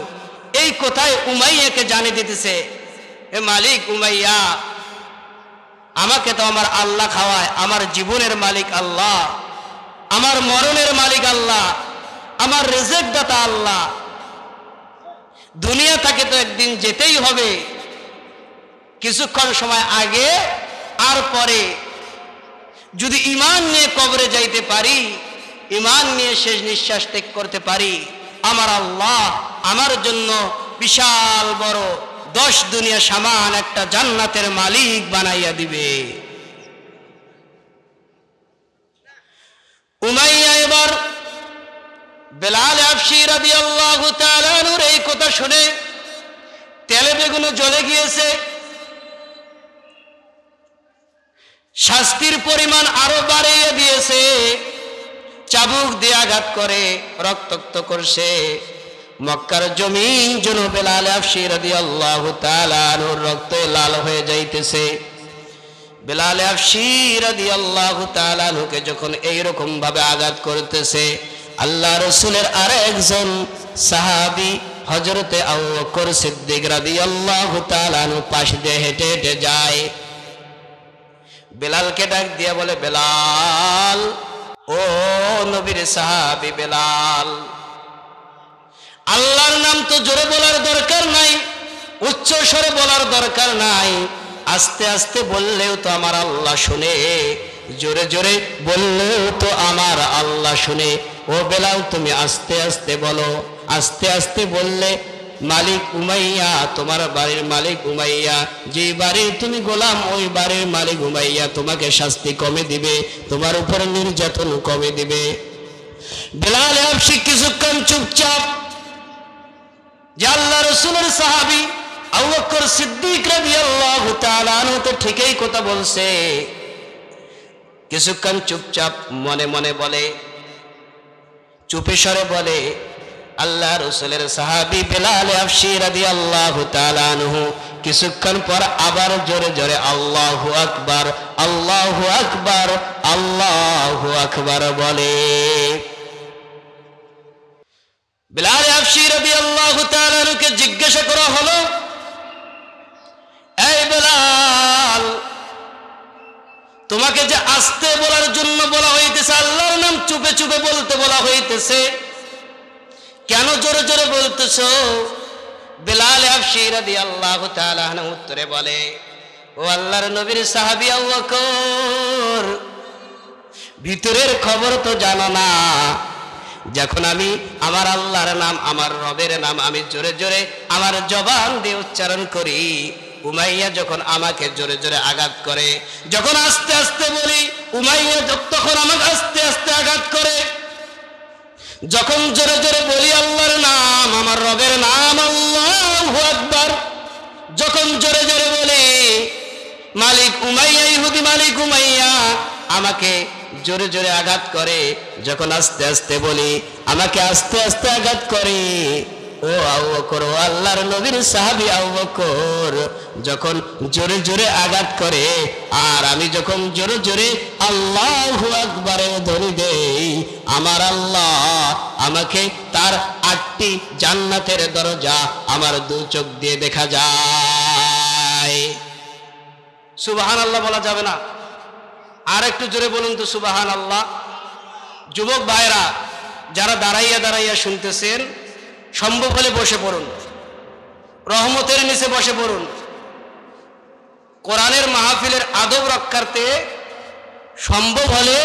এই কথায় উমাইয়াকে জানিয়ে দিতেছে, এ মালিক উমাইয়া, আমাকে তো আমার আল্লাহ খাওয়ায়, আমার জীবনের মালিক আল্লাহ, আমার মরণের মালিক আল্লাহ, আমার রিজিক দাতা আল্লাহ। দুনিয়া থেকে তো একদিন যেতেই হবে, কিছুক্ষণ সময় আগে আর পরে। যদি ঈমান নিয়ে কবরে যাইতে পারি, ঈমান নিয়ে শেষ নিঃশ্বাস ত্যাগ করতে পারি, আমার আল্লাহ আমার জন্য বিশাল বড় 10 দুনিয়া সমান একটা জান্নাতের মালিক বানাইয়া দিবে। উমাইয়া এবার বেলাল হাবশী রাদিয়াল্লাহু তাআলা আনহুর এই কথা শুনে তেলে বেগুনে জ্বলে গিয়েছে। শাস্তির পরিমাণ আরো বাড়িয়ে দিয়েছে, চাবুক দিয়ে আঘাত করে রক্তাক্ত করছে। মক্কার জমিন যেন বেলাল হাবশী রাদিয়াল্লাহু তাআলা আনহুর রক্তে লাল হয়ে যাইতেছে। বেলাল হাবশী রাদিয়াল্লাহু তাআলা আনহুকে যখন এইরকম ভাবে আঘাত করতেছে, আল্লাহ রাসূলের আরেকজন সাহাবী হযরতে আবু বকর সিদ্দিক রাদিয়াল্লাহু তাআলা আনহু পাশ দিয়ে হেঁটে হেঁটে যায়। বেলালকে ডাক দিয়া বলে, বেলাল, ও নবীর সাহাবী বেলাল, আল্লাহর নাম তো জোরে বলার দরকার নাই, উচ্চ স্বরে বলার দরকার নাই, আস্তে আস্তে বললেও তো আমার আল্লাহ শুনে, জোরে জোরে বললেও তো আমার আল্লাহ শুনে। ও বেলাল, তুমি আস্তে আস্তে বলো, আস্তে আস্তে বললে মালিক উমাইয়া, তোমার বাড়ির মালিক উমাইয়া, যে বাড়ির তুমি গোলাম, ওই বাড়ির মালিক উমাইয়া তোমাকে শাস্তি কমে দিবে, তোমার উপরে নির্যাতন কমে দিবে। বেলাল হাবশী কিছুক্ষণ চুপচাপ, যে আল্লাহ রাসূলের সাহাবী আবু বকর সিদ্দিক রাদিয়াল্লাহু তাআলা আনহু তো ঠিকই কথা বলছে। কিছুক্ষণ চুপচাপ মনে মনে বলে, চুপে স্বরে বলে, আল্লাহ রাসূলের সাহাবী বেলাল হাবশী রাদিয়াল্লাহু তাআলা আনহু কিছুক্ষণ পর আবার জোরে জোরে আল্লাহু আকবার, আল্লাহু আকবার, আল্লাহু আকবার বলে। বেলাল হাবশী রাদিয়াল্লাহু তাআলা আনহুকে জিজ্ঞাসা করা হলো, এই বেলাল, তোমাকে যে আস্তে বলার জন্য বলা হইতেছে, আল্লাহর নাম চুপে চুপে বলতে বলা হইতেছে, কেন জোরে জোরে বলতেছো? বেলাল হাবশী রাদিয়াল্লাহু তাআলা আনহু উত্তরে বলে, ও আল্লাহর নবীর সাহাবী আবু বকর, ভিতরের খবর তো জানো না। যখন আমি আমার আল্লাহর নাম, আমার রবের নাম আমি জোরে জোরে আমার জবান দিয়ে উচ্চারণ করি, উমাইয়া যখন আমাকে জোরে জোরে আঘাত করে, যখন আস্তে আস্তে বলি উমাইয়া তখন আমাকে আস্তে আস্তে আঘাত করে। যখন জোরে জোরে বলি আল্লাহর নাম, আমার রবের নাম আল্লাহু আকবার, যখন জোরে জোরে বলি মালিক উমাইয়া, ইহুদি মালিক উমাইয়া আমাকে জোরে জোরে আঘাত করে। যখন আস্তে আস্তে বলি আমাকে আস্তে আস্তে আঘাত করে। ও আবু বকর, ও আল্লাহর নবীর সাহাবী আবু বকর যখন জোরে জোরে আঘাত করে আর আমি যখন জোরে জোরে আল্লাহু আকবারের ধ্বনি দেই, আমার আল্লাহ আমাকে তার 8টি জান্নাতের দরজা আমার 2 চোখ দিয়ে দেখা যায়। সুবহানাল্লাহ বলা যাবে না? আর একটু জোরে বলুন তো সুবহানাল্লাহ। যুবক ভাইরা যারা দাঁড়াইয়া দাঁড়াইয়া শুনতেছেন, সম্ভব হলে বসে পড়ুন, রহমতের নিচে বসে পড়ুন। কোরআনের মাহফিলের আদব রক্ষার্থে সম্ভব হলে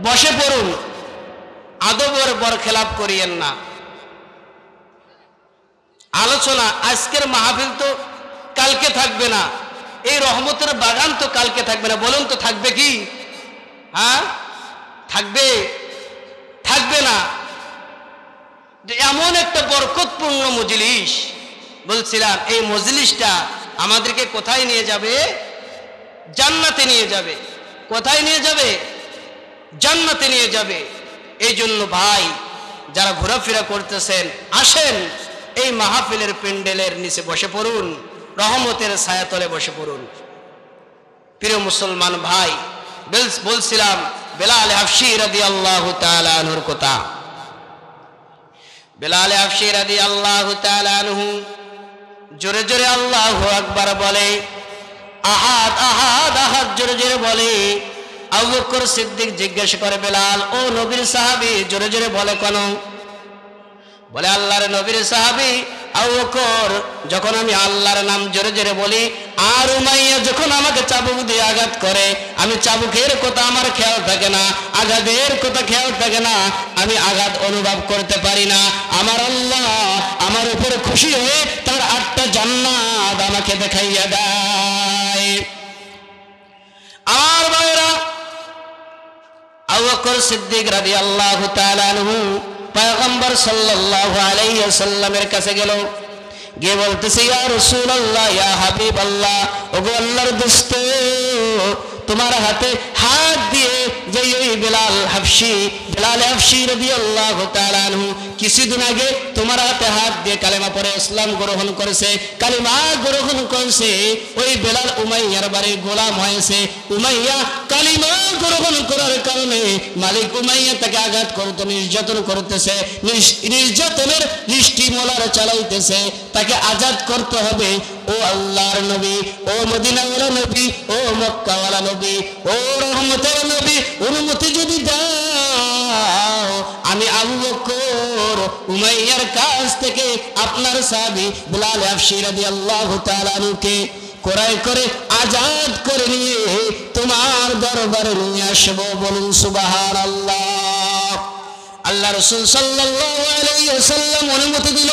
বসে পড়ুন, আদবের বরখেলাপ করিয়েন না। আলোচনা আজকের মাহফিল তো কালকে থাকবে না, এই রহমতের বাগান তো কালকে থাকবে না। বলুন তো থাকবে কি? হ্যাঁ থাকবে? থাকবে না। যে এমন একটা বরকতপূর্ণ মজলিস, বলছিলাম এই মজলিসটা আমাদেরকে কোথায় নিয়ে যাবে? জান্নাতে নিয়ে যাবে। কোথায় নিয়ে যাবে? জান্নাতে নিয়ে যাবে। এই জন্য ভাই যারা ঘোরাফেরা করতেছেন, আসেন এই মাহফিলের প্যান্ডেলের নিচে বসে পড়ুন, রহমতের ছায়াতলে বসে পড়ুন। প্রিয় মুসলমান ভাই, বলছিলাম বেলাল হাফসি রাদিয়াল্লাহু তাআলা আনহুর কথা। বেলাল হাফসি রাদিয়াল্লাহু তাআলা আনহু জোরে জোরে আল্লাহু আকবার বলে, আহাদ আহাদ আহাদ জোরে জোরে বলে। আবু বকর সিদ্দিক জিজ্ঞাসা করে, বেলাল ও নবীর সাহাবী জোরে জোরে বলে কেন? বলে আল্লাহর নবীর সাহাবী আবু বকর, যখন আমি আল্লাহর নাম জোরে জোরে বলি আর উমাইয়া যখন আমাকে চাবুক দিয়ে আঘাত করে, আমি চাবুকের কথা আমার খেয়াল থাকে না, আঘাতের কথা খেয়াল থাকে না, আমি আঘাত অনুভব করতে পারি না। আমার আল্লাহ আমার উপরে খুশি হয়ে তার 8টা জান্নাত আমাকে দেখাইয়া দেয়। আমার ভাইরা, আবু বকর সিদ্দিক রাদিয়াল্লাহু তাআলা আনহু পয়গম্বর সাল্লাল্লাহু আলাইহি ওয়াসাল্লামের কাছে গেল, গিয়ে বলতেছে, ইয়া রাসূলুল্লাহ, ইয়া হাবিবাল্লাহ, ওগো আল্লাহর দোস্ত, তোমার হাতে হাত দিয়ে যে ওই বেলাল হাফসি রাদিয়াল্লাহু তাআলা আনহু কিছুদিন আগে তোমার হাতে হাত দিয়ে কালেমা পড়ে ইসলাম গ্রহণ করেছে, কালেমা গ্রহণ করেছে, ওই বেলাল উমাইয়ার বাড়ির গোলাম হয়েছে। উমাইয়া কালেমা গ্রহণ করার কারণে মালিক উমাইয়া তাকে আঘাত করতে, নির্যাতন করতেছে, নির্যাতনের লিস্টিমলার চালাইতেছে, তাকে আজাদ করতে হবে। ও আল্লাহর নবী, ও মদিনাওয়ালা নবী, ও মক্কাওয়ালা নবী, ও রহমতের নবী, অনুমতি যদি দাও, আমি আবু বকর উমাইয়ার কাছ থেকে আপনার সাহাবী বেলাল হাফসি রাদিয়াল্লাহু তাআলা আনহুকে ক্রয় করে আজাদ করে নিয়ে তোমার দরবারে নিয়ে আসবো। বলুন সুবহানাল্লাহ। আল্লাহ রাসূল সাল্লাল্লাহু আলাইহি ওয়াসাল্লাম অনুমতি দিল,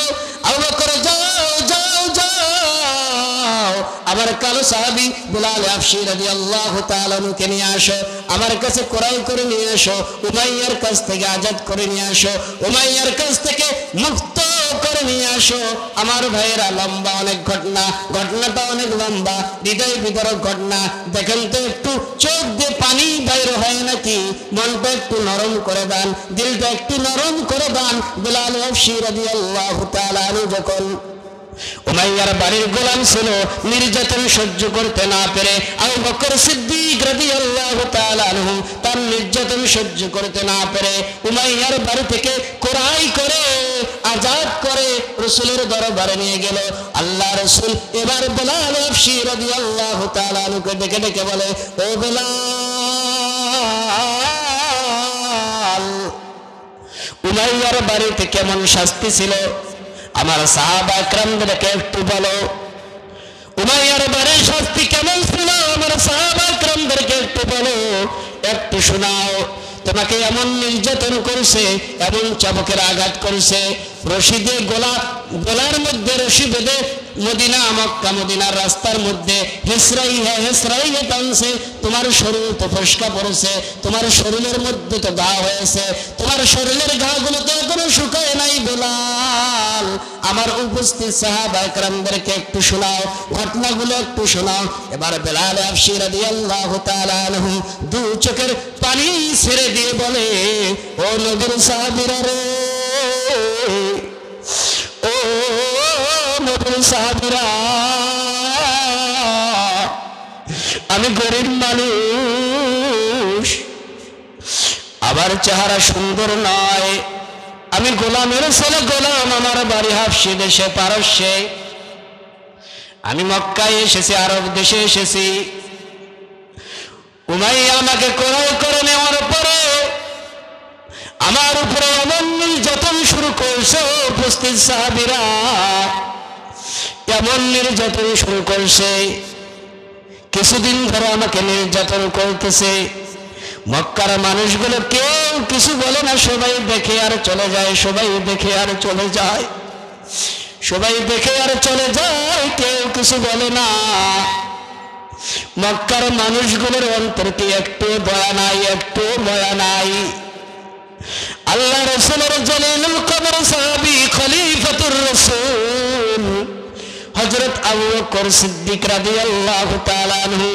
আবু বকর যাও যাও যাও, আমার কালো সাহাবী বেলাল হাফসি রাদিয়াল্লাহু তাআলা আনহুকে নিয়ে আসো, আমার কাছে ক্রয় করে নিয়ে আসো, উমাইয়ার কাছ থেকে আজাদ করে নিয়ে আসো, উমাইয়ার কাছ থেকে মুক্ত করে নিয়ে আসো। আমার ভাইয়েরা, লম্বা অনেক ঘটনা, ঘটনাটা অনেক লম্বা, হৃদয় বিদারক ঘটনা। দেখেন তো একটু চোখ দিয়ে পানি বাইর হয় নাকি? মনটা একটু নরম করে দেন, দিলটা একটু নরম করে দেন। বেলাল হাফসি রাদিয়াল্লাহু তাআলা আনহু যখন উমাইয়ার বাড়ির গোলাম ছিল, নির্যাতন সহ্য করতে না পেরে আবু বকর সিদ্দিক রাদিয়াল্লাহু তাআলা আনহু তার নির্যাতন সহ্য করতে না পেরে উমাইয়ার বাড়ি থেকে ক্রয় করে আজাদ করে রাসূলের দরবারে নিয়ে গেল। আল্লাহ রাসূল এবার বেলাল হাফসি রাদিয়াল্লাহু তাআলা আনহুকে ডেকে ডেকে বলে, ও বেলাল, উমাইয়ার বাড়িতে কেমন শাস্তি ছিল আমার সাহাবা کرامদেরকে একটু বলো। উমাইয়ার বাড়ির শাস্তি কেমন ছিল আমার সাহাবা کرامদেরকে একটু বলো, একটু শোনাও। তোমাকে এমন নির্যাতন করেছে, এমন চাবুকের আঘাত করেছে, রশি দিয়ে গলার মধ্যে রশি বেঁধে মদিনা মক্কা মদিনার রাস্তার মধ্যে হেসরাইয়ে টানছে, তোমার শরীর তো ফসকা পড়েছে, তোমার শরীরের মধ্যে তো ঘা হয়েছে, তোমার শরীরের ঘাগুলো তো এখনো শুকায় নাই বেলাল, আমার উপস্থিত সাহাবা একরামদেরকে একটু শোনাও, ঘটনাগুলো একটু শোনাও। এবার বেলাল হাবশী রাদিয়াল্লাহু তাআলা আনহু দু চোখের পানি ছেড়ে দিয়ে বলে, ও নবীর সাহাবীরা রে, ও নবীর সাহাবীরা, আমি গরিব মানুষ, আবার চেহারা সুন্দর নয়, আমি গোলামের ছেলে, গোলাম, আমার বাড়ি হাবশী দেশে পারস্যে, আমি মক্কায় এসেছি, আরব দেশে এসেছি। উমাইয়া আমাকে ক্রয় করে নেওয়ার পরে আমার উপরে এমন নির্যাতন শুরু করছে, উপস্থিত সাহাবীরা, এমন নির্যাতন শুরু করছে, কিছুদিন ধরে আমাকে নির্যাতন করতেছে। মক্কার মানুষগুলো কেউ কিছু বলে না, সবাই দেখে আর চলে যায়, সবাই দেখে আর চলে যায়, সবাই দেখে আর চলে যায়, কেউ কিছু বলে না। মক্কার মানুষগুলোর অন্তর কি একটু দয়া নাই, একটু দয়া নাই। আল্লাহ রাসূলের জলিলুল কদর সাহাবী খলিফাতুর রাসূল হযরত আবু বকর সিদ্দিক রাদিয়াল্লাহু তাআলা আনহু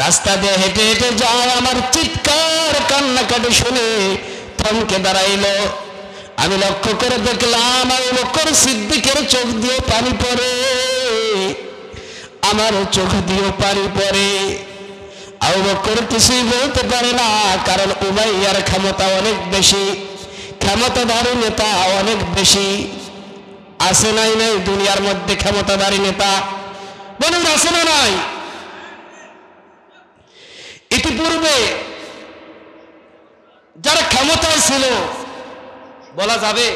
রাস্তা দিয়ে হেঁটে হেঁটে যায়, আমার চিৎকার কান্নাকাটি শুনে থমকে দাঁড়াইল। আমি লক্ষ্য করে দেখলাম আবু বকর সিদ্দিকের চোখ দিয়ে পানি পড়ে, আমার চোখ দিয়ে পানি পড়ে। আবু বকর কিছুই বলতে পারে না, কারণ উমাইয়ার ক্ষমতা অনেক বেশি, ক্ষমতাধারী নেতা অনেক বেশি। আছে নাই নাই দুনিয়ার মধ্যে ক্ষমতাধারী নেতা? বলুন আছে না নাই? ইতিপূর্বে যারা ক্ষমতায় ছিল বলা যাবে?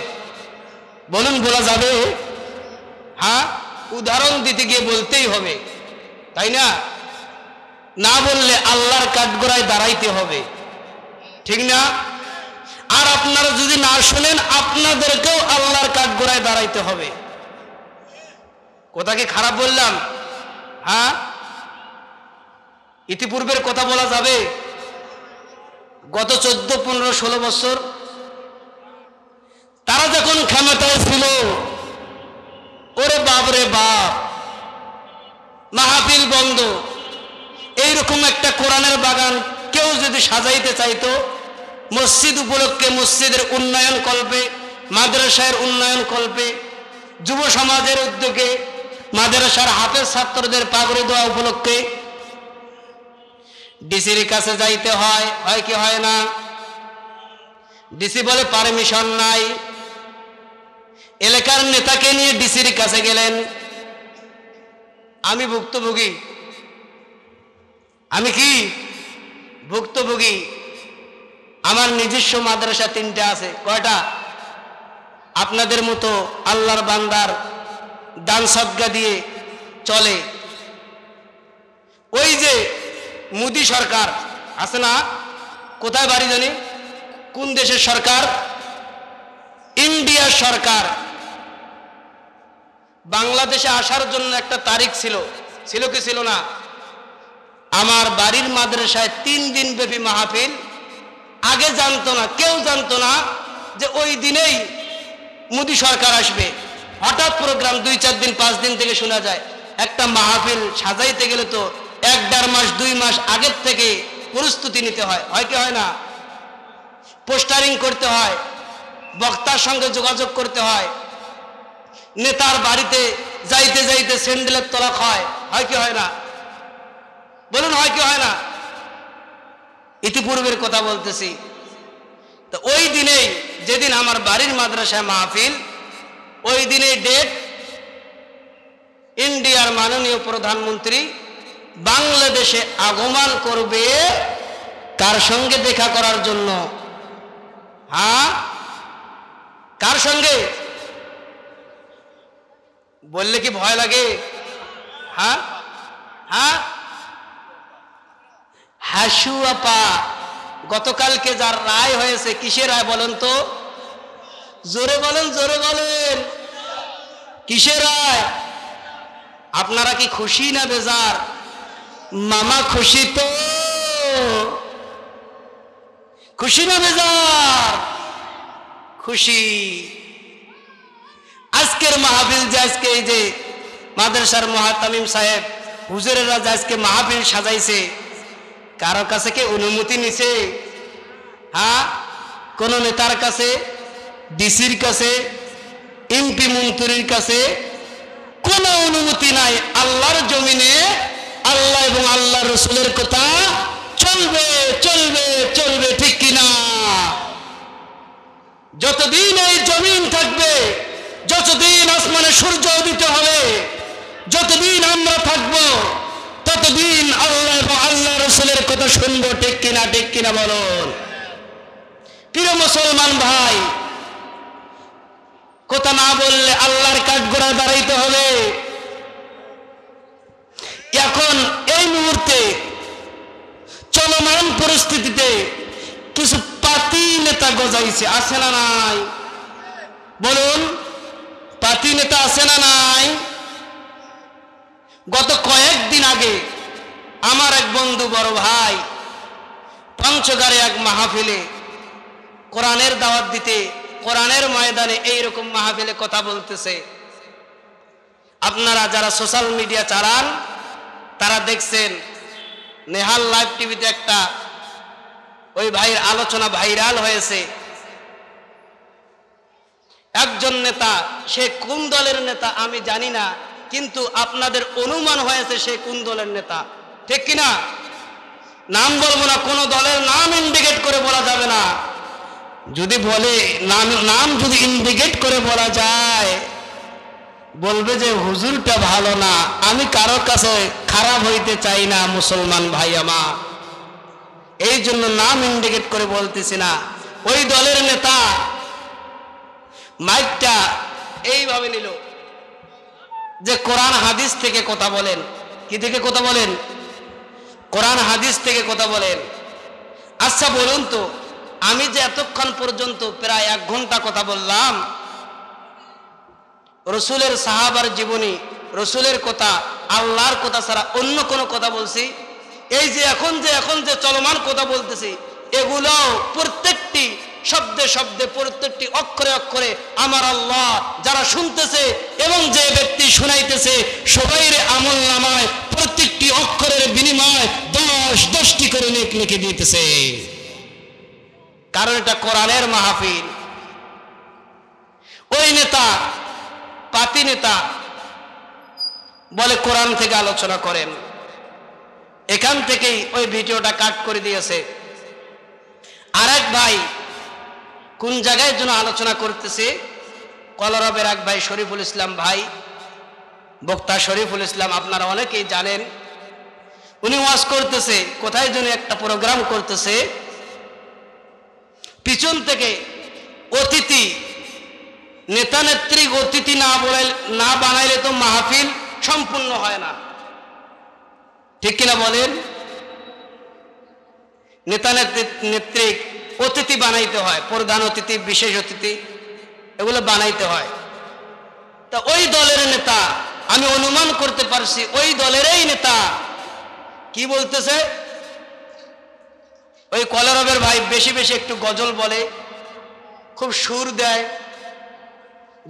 বলুন বলা যাবে? হ্যাঁ, উদাহরণ দিতে গিয়ে বলতেই হবে, তাই না? না বললে আল্লাহর কাঠগড়ায় দাঁড়াইতে হবে, ঠিক না? আর আপনারা যদি না শুনেন, আপনাদেরকেও আল্লাহর কাঠগড়ায় দাঁড়াইতে হবে। কথা কি খারাপ বললাম? হ্যাঁ, ইতিপূর্বের কথা বলা যাবে? গত 14, 15, 16 বছর তারা যখন ক্ষমতায় ছিল, ওরে বাপ রে বাপ, মাহফিল বন্ধ। এইরকম একটা কোরআনের বাগান কেউ যদি সাজাইতে চাইতো, মসজিদ উপলক্ষে মসজিদের উন্নয়ন কল্পে, মাদ্রাসার উন্নয়ন কল্পে, যুব সমাজের উদ্যোগে মাদ্রাসার হাফেজ ছাত্রদের পাগড়ি দেওয়া উপলক্ষে ডিসির কাছে যাইতে হয়, হয় কি হয় না? ডিসি বলে পারমিশন নাই। এলাকার নেতাকে নিয়ে ডিসির কাছে গেলেন, আমি ভুক্তভোগী, আমি কি ভুক্তভোগী, আমার নিজস্ব মাদ্রাসা 3টা আছে। কয়টা? আপনাদের মতো আল্লাহর বান্দার দান সদকা দিয়ে চলে। ওই যে মোদি সরকার আছে না, কোথায় বাড়ি জানি, কোন দেশের সরকার? ইন্ডিয়ার সরকার। বাংলাদেশে আসার জন্য একটা তারিখ ছিল, ছিল কি ছিল না? আমার বাড়ির মাদ্রাসায় 3 দিন ব্যাপী মাহফিল। আগে জানতো না, কেউ জানতো না যে ওই দিনেই মোদি সরকার আসবে। হঠাৎ প্রোগ্রাম 2, 4 দিন 5 দিন থেকে শোনা যায়। একটা মাহফিল সাজাইতে গেলে তো 1-1.5 মাস 2 মাস আগের থেকে প্রস্তুতি নিতে হয়, হয় কি হয় না? পোস্টারিং করতে হয়, বক্তার সঙ্গে যোগাযোগ করতে হয়, নেতার বাড়িতে যাইতে যাইতে স্যান্ডেলের তলা হয়, হয় কি হয় না? বলুন হয় কি হয় না? ইতিপূর্বের কথা বলতেছি। তো ওই দিনেই, যেদিন আমার বাড়ির মাদ্রাসায় মাহফিল, ওই দিনে ডেট, ইন্ডিয়ার মাননীয় প্রধানমন্ত্রী বাংলাদেশে আগমন করবে। কার সঙ্গে দেখা করার জন্য? হ্যাঁ, কার সঙ্গে? বললে কি ভয় লাগে? হ্যাঁ হ্যাঁ, হাসু আপা, গতকালকে যার রায় হয়েছে, কিসের রায় বলেন তো? জোরে বলেন, জোরে বলেন, কিসের রায়? আপনারা কি খুশি না বেজার? মামা খুশি তো? খুশি না বেজার? খুশি। আজকের মাহফিল যে আজকে এই যে মাদ্রাসার মুহাত্তামিম সাহেব হুজুরেরা যে আজকে মাহফিল সাজাইছে, কারো কাছে কি অনুমতি নিছে? হ্যাঁ, কোন নেতার কাছে, ডিসির কাছে, এমপি মন্ত্রীর কাছে কোন অনুমতি নাই। আল্লাহর জমিনে আল্লাহ এবং আল্লাহ রসুলের কথা চলবে চলবে চলবে, ঠিক কিনা? যতদিন এই জমিন থাকবে, যতদিন আসমানে সূর্য উদিত হবে, যতদিন আমরা থাকব, ততদিন আল্লাহ এবং আল্লাহ রসুলের কথা শুনবো, ঠিক কিনা? ঠিক কিনা বলুন। প্রিয় মুসলমান ভাই, কথা না বললে আল্লাহর কাঠগড়ায় দাঁড়াইতে হবে। এখন এই মুহূর্তে চলমান পরিস্থিতিতে কিছু পাতি নেতা গজাইছে, আছে না নাই? বলুন, পাতি নেতা আছে না নাই? গত কয়েকদিন আগে আমার এক বন্ধু, বড় ভাই, পঞ্চগড়ে এক মাহফিলে কোরআনের দাওয়াত দিতে, কোরআনের ময়দানে এইরকম মাহফিলে কথা বলতেছে। আপনারা যারা সোশ্যাল মিডিয়া চালান তারা দেখছেন, নেহাল লাইভ টিভিতে একটা ওই ভাইয়ের আলোচনা ভাইরাল হয়েছে। একজন নেতা, সে কোন দলের নেতা আমি জানি না, কিন্তু আপনাদের অনুমান হয়েছে সে কোন দলের নেতা, ঠিক কিনা? নাম বলবো না, কোন দলের নাম ইন্ডিকেট করে বলা যাবে না। যদি বলে নাম যদি ইন্ডিকেট করে বলা যায়, বলবে যে হুজুরটা ভালো না। আমি কারো কাছে খারাপ হইতে চাই না মুসলমান ভাই আমার, এই জন্য নাম ইন্ডিকেট করে বলতেছি না। ওই দলের নেতা মাইকটা এইভাবে নিল যে কোরআন হাদিস থেকে কথা বলেন। কি থেকে কথা বলেন? কোরআন হাদিস থেকে কথা বলেন। আচ্ছা বলুন তো, আমি যে এতক্ষণ পর্যন্ত প্রায় 1 ঘন্টা কথা বললাম, রসুলের সাহাবার জীবনী, রসুলের কথা, আল্লাহর কথা ছাড়া অন্য কোনো কথা বলছি? এই যে এখন যে চলমান কথা বলতেছি, এগুলো প্রত্যেকটি শব্দে শব্দে, প্রত্যেকটি অক্ষরে অক্ষরে আমার আল্লাহ যারা শুনতেছে এবং যে ব্যক্তি শুনাইতেছে সবাইয়ের আমলনামায় প্রত্যেকটি অক্ষরের বিনিময় 10-10টি করে নেক লিখে দিতেছে। কারণ এটা কোরআনের মাহফিল। ওই নেতা, পাতি নেতা বলে কোরআন থেকে আলোচনা করেন, এখান থেকেই ওই ভিডিওটা কাট করে দিয়েছে। আরেক ভাই কোন জায়গায় যেন আলোচনা করতেছে, কলরবের এক ভাই শরীফুল ইসলাম ভাই, বক্তা শরীফুল ইসলাম, আপনারা অনেকেই জানেন। উনি ওয়াজ করতেছে, কোথায় যেন একটা প্রোগ্রাম করতেছে, পিছন থেকে অতিথি, নেতা নেত্রী অতিথি না বানাইলে তো মাহফিল সম্পূর্ণ হয় না, ঠিক কিনা বলেন? নেতা নেত্রী অতিথি বানাইতে হয়, প্রধান অতিথি, বিশেষ অতিথি, এগুলো বানাইতে হয়। তা ওই দলের নেতা, আমি অনুমান করতে পারছি ওই দলেরই নেতা কি বলতেছে, ওই কলরবের ভাই বেশি বেশি একটু গজল বলে, খুব সুর দেয়,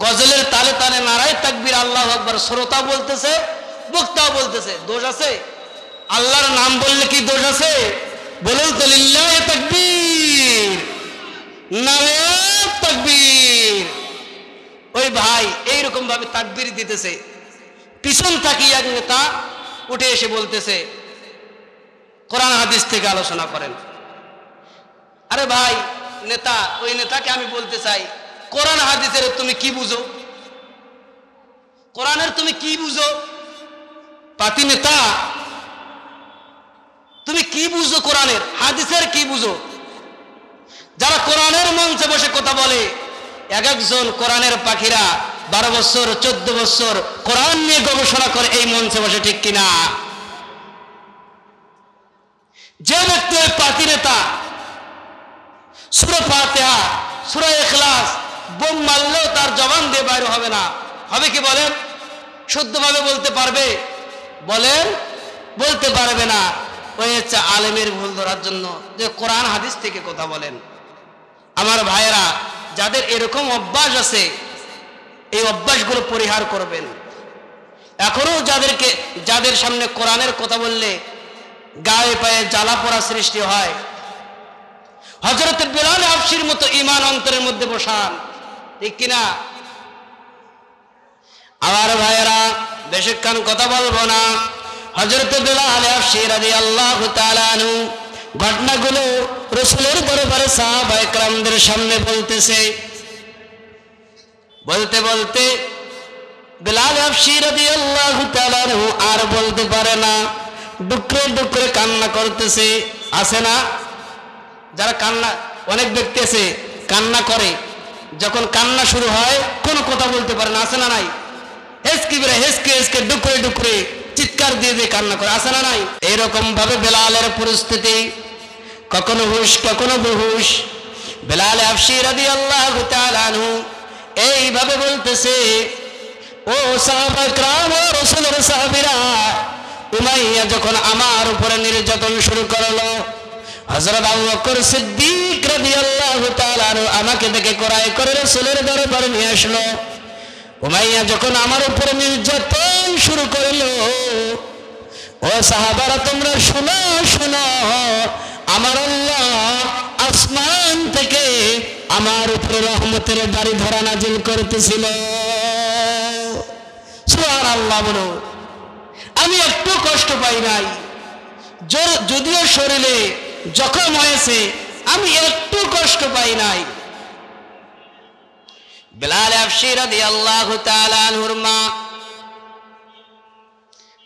গজলের তালে তালে নারায়ে তাকবীর আল্লাহু আকবার, শ্রোতা বলতেছে, বক্তাও বলতেছে। দোষ আছে? আল্লাহর নাম বললে কি দোষ আছে? বলুন তো, লিল্লাহি তাকবীর, নারায়ে তাকবীর। ওই ভাই এইরকম ভাবে তাকবীর দিতেছে, পিছন তাকিয়ে এক নেতা উঠে এসে বলতেছে কোরআন হাদিস থেকে আলোচনা করেন। আরে ভাই নেতা, ওই নেতাকে আমি বলতে চাই, কোরআন হাদিসের তুমি কি বুঝো? কোরআনের তুমি কি বুঝো? পাতি নেতা, তুমি কি বুঝো? কোরআনের হাদিসের কি বুঝো? যারা কোরআনের মঞ্চে বসে কথা বলে, এক একজন কোরআনের পাখিরা 12 বছর 14 বছর কোরআন নিয়ে গবেষণা করে এই মঞ্চে বসে, ঠিক কিনা? যে ব্যক্তি ওই পাতি নেতা সূরা ফাতিহা, সূরা ইখলাস বোম মারলেও তার জবান দিয়ে বাইরে হবে না, হবে কি বলেন? শুদ্ধভাবে বলতে পারবে? বলেন, বলতে পারবে না। ওই হচ্ছে আলেমের ভুল ধরার জন্য যে কোরআন হাদিস থেকে কথা বলেন। আমার ভাইয়েরা, যাদের এরকম অভ্যাস আছে, এই অভ্যাসগুলো পরিহার করবেন। এখনো যাদের সামনে কোরআনের কথা বললে গায়ে পায়ে জ্বালা পোড়া সৃষ্টি হয়, হযরত বিলাল হাবশির মতো ঈমান অন্তরের মধ্যে বসান, ঠিক কিনা? আমার ভাইয়েরা, বেশিক্ষণ কথা বলবো না। হযরত বিলাল হাবশি রাদিয়াল্লাহু তাআলা আনহু ঘটনাগুলো রাসূলের দরবারে সাহাবায়ে কেরামদের সামনে বলতেছে। বলতে বলতে বিলাল হাবশি রাদিয়াল্লাহু তাআলা আনহু আর বলতে পারে না, ডুকরে ডুকরে কান্না করতেছে। আছে না যারা কান্না, অনেক ব্যক্তি আছে কান্না করে, যখন কান্না শুরু হয় কোনো কথা বলতে পারে না, আছে না নাই? হেসকি বেড়ে হেসকে হেসকে ডুকরে ডুকরে চিৎকার দিয়ে দিয়ে কান্না করে, আছে না নাই? এরকম ভাবে বেলালের পরিস্থিতি, কখনো হুশ কখনো বেহুশ। বিলাল হাবশি রাদিয়াল্লাহু তাআলা আনহু এইভাবে বলতেছে, ও সাহাবায়ে কেরাম, ও রাসূলের সাহাবীরা, উমাইয়া যখন আমার উপরে নির্যাতন শুরু করলো, হযরত আবু বকর সিদ্দিক রাদিয়াল্লাহু তাআলা আনহু আমাকে দেখে কড়াই করে রাসূলের দরবারে নিয়ে আসলো। উমাইয়া যখন আমার উপরে নির্যাতন শুরু করলো, ও সাহাবারা তোমরা শোনো শোনো, আমার আল্লাহ আসমান থেকে আমার উপরে রহমতের বাড়ি ধরা নাজিল করতেছিল। সুবহানাল্লাহ বলো। আমি একটু কষ্ট পাই নাই, যদিও শরীরে জখম হয়েছে, আমি একটু কষ্ট পাই নাই। বিলাল হাবশি রাদিয়াল্লাহু তাআলা আনহুর মা,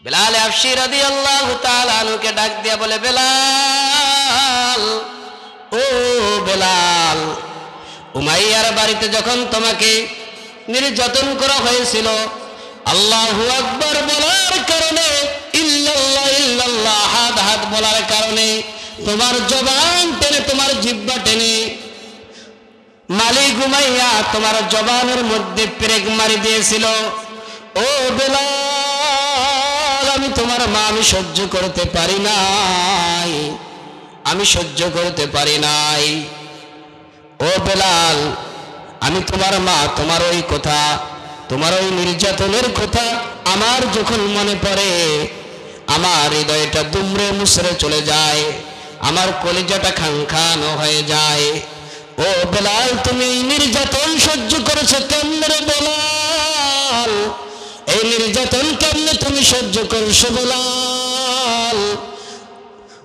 বিলাল হাবশি রাদিয়াল্লাহু তাআলা আনহুকে ডাক দিয়া বলে, বেলাল, ও বেলাল, উমাইয়ার বাড়িতে যখন তোমাকে নির্যাতন করা হয়েছিল, আল্লাহু আকবার বলার কারণে, ইল্লাল্লাহ ইল্লাল্লাহ হাত হাত বলার কারণে তোমার জবান টেনে, তোমার জিহ্বা টেনে মালিক উমাইয়া তোমার জবানের মধ্যে পেরেক মারি দিয়েছিল। ও বেলাল, আমি তোমার মা, আমি সহ্য করতে পারি নাই, আমি সহ্য করতে পারি নাই। ও বেলাল, আমি তোমার মা, তোমার ওই কথা, তোমার ওই নির্যাতনের কথা আমার যখন মনে পড়ে, আমার হৃদয়টা দুমড়ে মুচড়ে চলে যায়, আমার কলিজাটা খানখান হয়ে যায়। ও বেলাল, তুমি এই নির্যাতন সহ্য করেছো কেমনে রে বেলাল? এই নির্যাতন কেমনে তুমি সহ্য করছো বেলাল?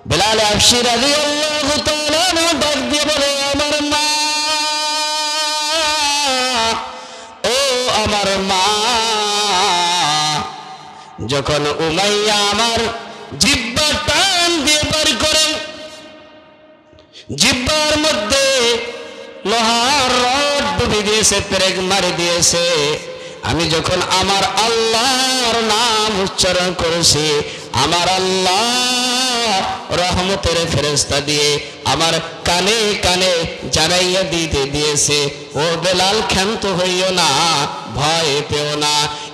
বিলাল হাবশি রাদিয়াল্লাহু তাআলা আনহু ডাক দিয়ে বলে, আমার মা, ও আমার মা, যখন উমাইয়া আমার জিহ্বা টান দিয়ে বের করে, জিহ্বার মধ্যে লোহার রড ডুবি দিয়েছে, পেরেক মারি দিয়েছে, আমি যখন আমার আল্লাহর নাম উচ্চারণ করেছি, আমার আল্লাহ রহমতের ফেরেশতা দিয়ে আমার কানে কানে জানাইয়া দিতে দিয়েছে, ও বেলাল, ক্ষান্ত হইও না, ভয় পেও না,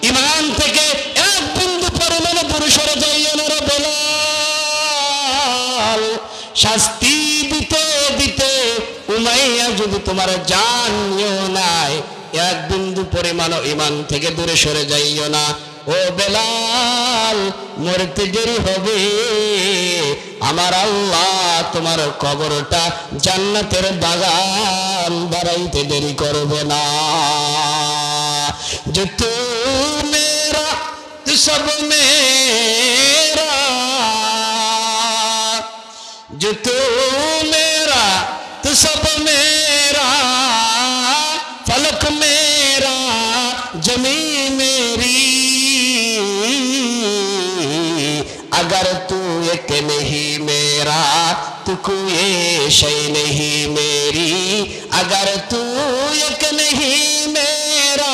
ঈমান থেকে এক বিন্দু পরিমাণে দূরে সরে যাইও না রে বেলাল। শাস্তি দিতে দিতে উমাইয়া যদি তোমার জান নিও নাই, এক বিন্দু পরিমাণ ঈমান থেকে দূরে সরে যাইও না। ও বেলাল, মরতে দেরি হবে, আমার আল্লাহ তোমার কবরটা জান্নাতের বাগান বানাইতে দেরি করবে না। যে তু মেরা তু সব মেরা, যে তু মেরা তু সব মেরা, फलक मेरा जमी मेरी, अगर तू एक नहीं मेरा तो कोई शय नहीं मेरी, अगर तू एक नहीं मेरा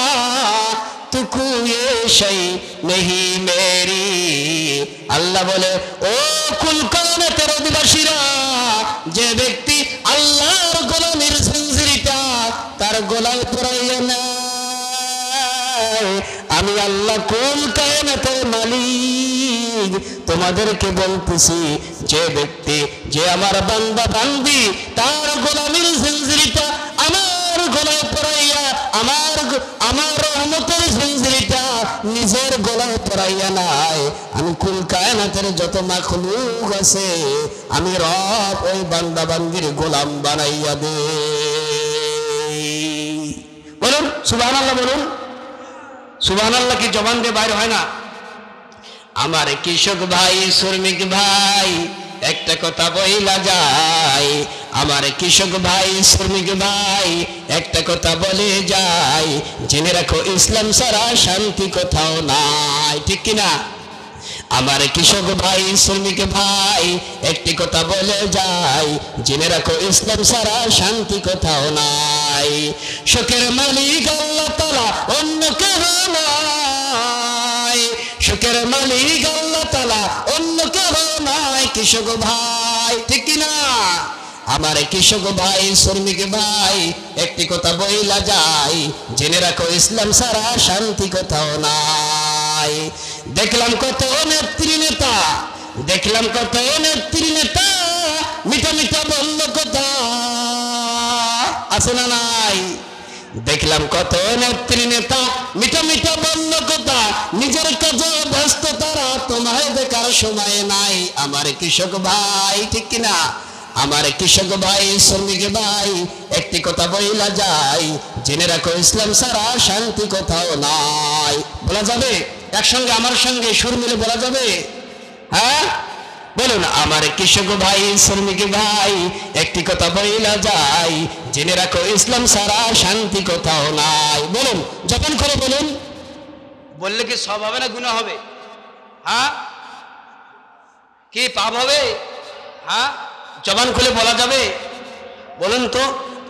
तो कोई शय नहीं मेरी। अल्लाह बोले, ओ कुल कायनातेर অধিবাসীরা, যে ব্যক্তি আল্লাহর গোলামীর জিনজিরিটা তার গলায় পরাইয়া নেয়, আমি আল্লাহ কুল কায়নাতের মালিক তোমাদেরকে বলতেছি, যে ব্যক্তি যে আমার বান্দা বান্দি তার গোলামির জিনজিরিটা আমার গলায় পরাইয়া আমার রহমতের জিনজিরিটা নিজের গলায় পরাইয়া নাই, আমি কুল কায়নাতের যত মাখলুক আছে আমি রব ওই বান্দা বান্দির গোলাম বানাইয়া দে। বলুন সুবহানাল্লাহ, বলুন সুবহানাল্লাহ। কি জবান দিয়ে বাইরে হয় না? আমার কৃষক ভাই শ্রমিক ভাই একটা কথা বইলা যায়, আমার কৃষক ভাই শ্রমিক ভাই একটা কথা বলে যায়, জেনে রাখো ইসলাম ছাড়া শান্তি কোথাও নাই, ঠিক কিনা? আমার কৃষক ভাই শ্রমিক ভাই একটি কথা বলে যায়, জেনে রাখো ইসলাম ছাড়া শান্তি কোথাও নাই। সুখের মালিক আল্লাহ তাআলা, অন্য কেউ নাই। সুখের মালিক আল্লাহ তাআলা, অন্য কেউ নাই কৃষক ভাই, ঠিক কিনা? আমার কৃষক ভাই শ্রমিক ভাই একটি কথা বইলা যায়, জেনে রাখো ইসলাম ছাড়া শান্তি কোথাও নাই। দেখলাম কত নেত্রী নেতা, দেখলাম কত নেত্রী নেতা মিঠা মিঠা বলল কথা, আছে না নাই? দেখলাম কত নেত্রী নেতা মিঠা মিঠা বলল কথা, নিজের কাজে ব্যস্ত তারা, তোমায় দেখার সময় নাই। আমার কৃষক ভাই, ঠিক কিনা? আমার কৃষক ভাই শ্রমিক ভাই একটি কথা বইলা যায়, জেনে রাখো ইসলাম ছাড়া শান্তি কোথাও নাই। বলা যাবে একসঙ্গে আমার সঙ্গে সুর মিলে বলা যাবে? হ্যাঁ বলুন, আমার কৃষক ভাই শ্রমিক ভাই একটি কথা বইলা যায়, জেনে রাখো ইসলাম ছাড়া শান্তি কোথাও নাই। বলুন জবান করে বলুন। বললে কি সব হবে না গুনাহ হবে? হ্যাঁ কি পাপ হবে? হ্যাঁ জবান খুলে বলা যাবে? বলুন তো।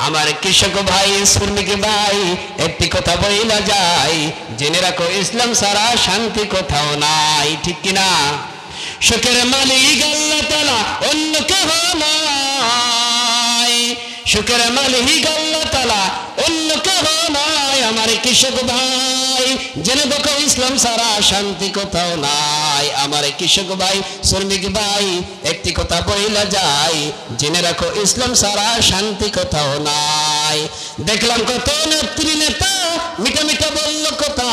আমার কৃষক ভাই শ্রমিক ভাই একটি কথা বইলা যায়, জেনে রাখো ইসলাম ছাড়া শান্তি কোথাও নাই, ঠিক কিনা? সুখের মালিক আল্লাহ তাআলা, অন্য কেউ নাই। সুখের মালিক আল্লাহ তাআলা, অন্য কেউ নাই। আমার কৃষক ভাই জেনে দেখো ইসলাম ছাড়া শান্তি কোথাও নাই। আমার কৃষক ভাই শ্রমিক ভাই একটি কথা বইলা যায়, জেনে রাখো ইসলাম ছাড়া শান্তি কোথাও নাই। দেখলাম কত নেত্রী নেতা মিঠা মিঠা বলল কথা,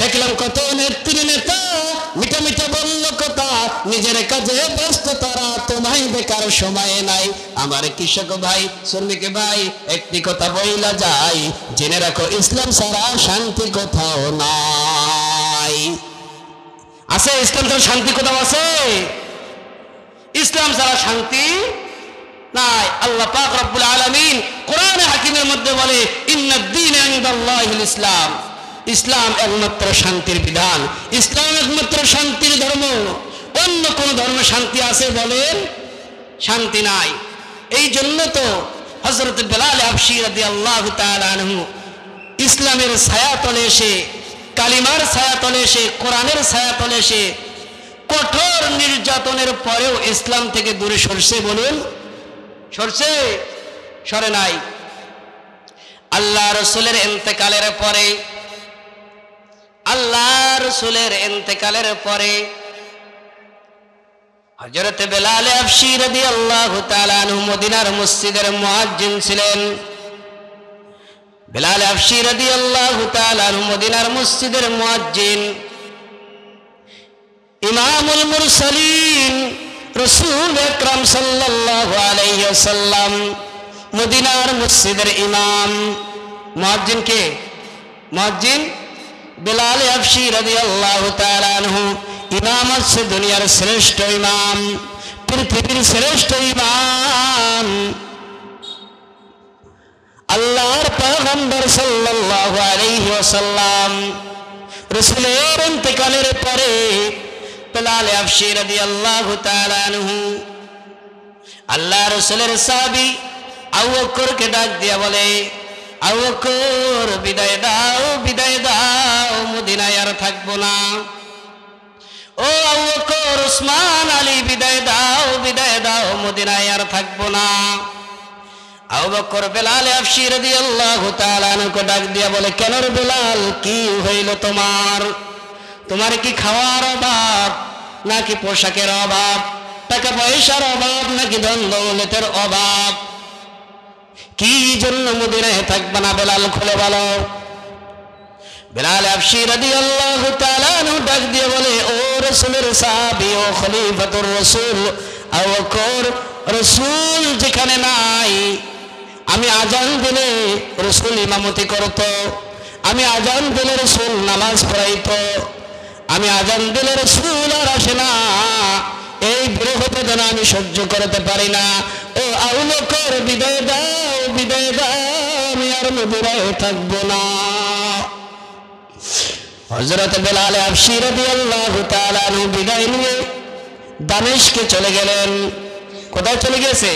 দেখলাম কত নেত্রী নেতা মিঠা মিঠা বলল কথা, নিজের কাজে ব্যস্ত তারা, তোমায় দেখার সময় নাই। আমার কৃষক ভাই শ্রমিক ভাই একটি কথা বইলা যায়, জেনে রাখো ইসলাম ছাড়া শান্তি কোথাও নাই। আছে ইসলাম ছাড়া শান্তি কোথাও আছে? ইসলাম ছাড়া শান্তি নাই। আল্লাহ পাক রব্বুল আলামিন কোরআনে হাকিমের মধ্যে বলে, ইন্নাদ-দীনা ইনদাল্লাহিল ইসলাম, ইসলাম একমাত্র শান্তির বিধান, ইসলাম একমাত্র শান্তির ধর্ম। অন্য কোন ধর্মে শান্তি আছে বলেন? শান্তি নাই। এই জন্য তো হযরত বেলাল হাবশী রাদিয়াল্লাহু তাআলা আনহু ইসলামের ছায়াতলে এসে, কালিমার ছায়াতলে এসে, কোরআনের ছায়াতলে এসে কঠোর নির্যাতনের পরেও ইসলাম থেকে দূরে সরছে। বলুন সরছে? সরে নাই। আল্লাহ রাসূলের ইন্তেকালের পরে, আল্লাহ রাসূলের ইন্তেকালের পরে হযরত বেলাল হাবশী রাদিয়াল্লাহু তাআলা আনহু মদিনার মসজিদের মুয়াজ্জিন ছিলেন। বেলাল হাবশী রাদিয়াল্লাহু তাআলা আনহু মদিনার মসজিদের মুয়াজ্জিন, ইমামুল মুরসালিন রাসূল আকরাম সাল্লাল্লাহু আলাইহি ওয়াসাল্লাম মদিনার মসজিদের ইমাম। মুয়াজ্জিন কে? মুয়াজ্জিন বেলাল হাবশী রাদিয়াল্লাহু তাআলা আনহু। ইমাম হচ্ছে দুনিয়ার শ্রেষ্ঠ ইমাম, পৃথিবীর শ্রেষ্ঠ ইমাম। আল্লাহর পয়গম্বর সাল্লাল্লাহু আলাইহি ওয়াসাল্লাম রাসূলের ইন্তেকালের পরে বেলাল হাবশী রাদিয়াল্লাহু তাআলা আনহু আল্লাহ রাসূলের সাহাবী আবু বকরকে ডাক দিয়া বলে, আবু বকর বিদায় দাও, বিদায় দাও, মদিনায় আর থাকবো না। ও আবু বকর, ওসমান আলী বিদায় দাও, বিদায় দাও, মদিনায় আর থাকবো না। আবু বকর বেলাল হাবশী রাদিয়াল্লাহু তাআলা আনহুকে ডাক দিয়া বলে, কেন রে বেলাল, কি হইল তোমার? তোমার কি খাওয়ার অভাব, নাকি পোশাকের অভাব, টাকা পয়সার অভাব, নাকি ধন দৌলতের অভাব? কি জন্য মদিনায় থাকবে না বেলাল, খুলে বলো। বেলাল হাবশী রাদিয়াল্লাহু তাআলা আনহু ডাক দিয়ে বলে, ও রাসূলের সাহাবী, ও খলিফাতুর রাসূল আবু বকর, রাসূল যেখানে নাই, আমি আজান দিলে রাসূল ইমামতি করত, আমি আজান দিলে রাসূল নামাজ পড়াইতো, আমি আজান দিলে রাসূল আর আসে না। এই বিরহ বেদনা আমি সহ্য করতে পারি না। ও আবু বকর, বিদায় দাও, বিদায় দাও, আমি আর মদিনায় থাকবো না। হযরত বেলাল হাবশী রাদিয়াল্লাহু তাআলা আনহু বিদায় নিয়ে দামেস্কে চলে গেলেন। কোথায় চলে গেছে?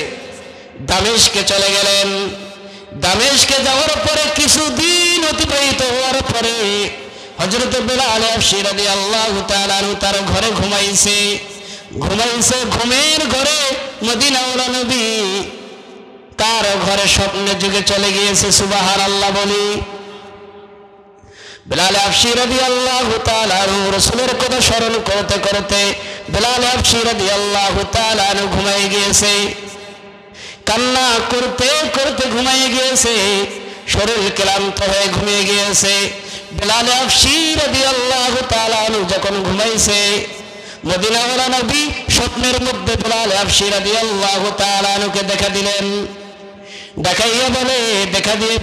দামেস্কে চলে গেলেন। দামেস্কে যাওয়ার পরে কিছুদিন অতিবাহিত হওয়ার পরে হযরত বেলাল হাবশী রাদিয়াল্লাহু তাআলা আনহু তার ঘরে ঘুমাইছে। ঘুমের ঘরে মদিনাওয়ালা নবী তার ঘরে স্বপ্নে যুগে চলে গিয়েছে। সুবহানাল্লাহ বলি। বেলাল হাবশী রাদিয়াল্লাহু তাআলা আনহু রাসূলের কথা স্মরণ করতে করতে বেলাল হাবশী রাদিয়াল্লাহু তাআলা আনহু ঘুমিয়ে গিয়েছে। কান্না করতে করতে ঘুমিয়ে গিয়েছে, শরীর ক্লান্ত হয়ে ঘুমিয়ে গিয়েছে। বেলাল হাবশী রাদিয়াল্লাহু তাআলা আনহু যখন ঘুমাইছে, মদিনাওয়ালা নবী স্বপ্নের মধ্যে বেলাল হাবশী রাদিয়াল্লাহু তাআলা আনহুকে দেখা দিলেন। দেখাইয়া বলে, দেখা দিয়ে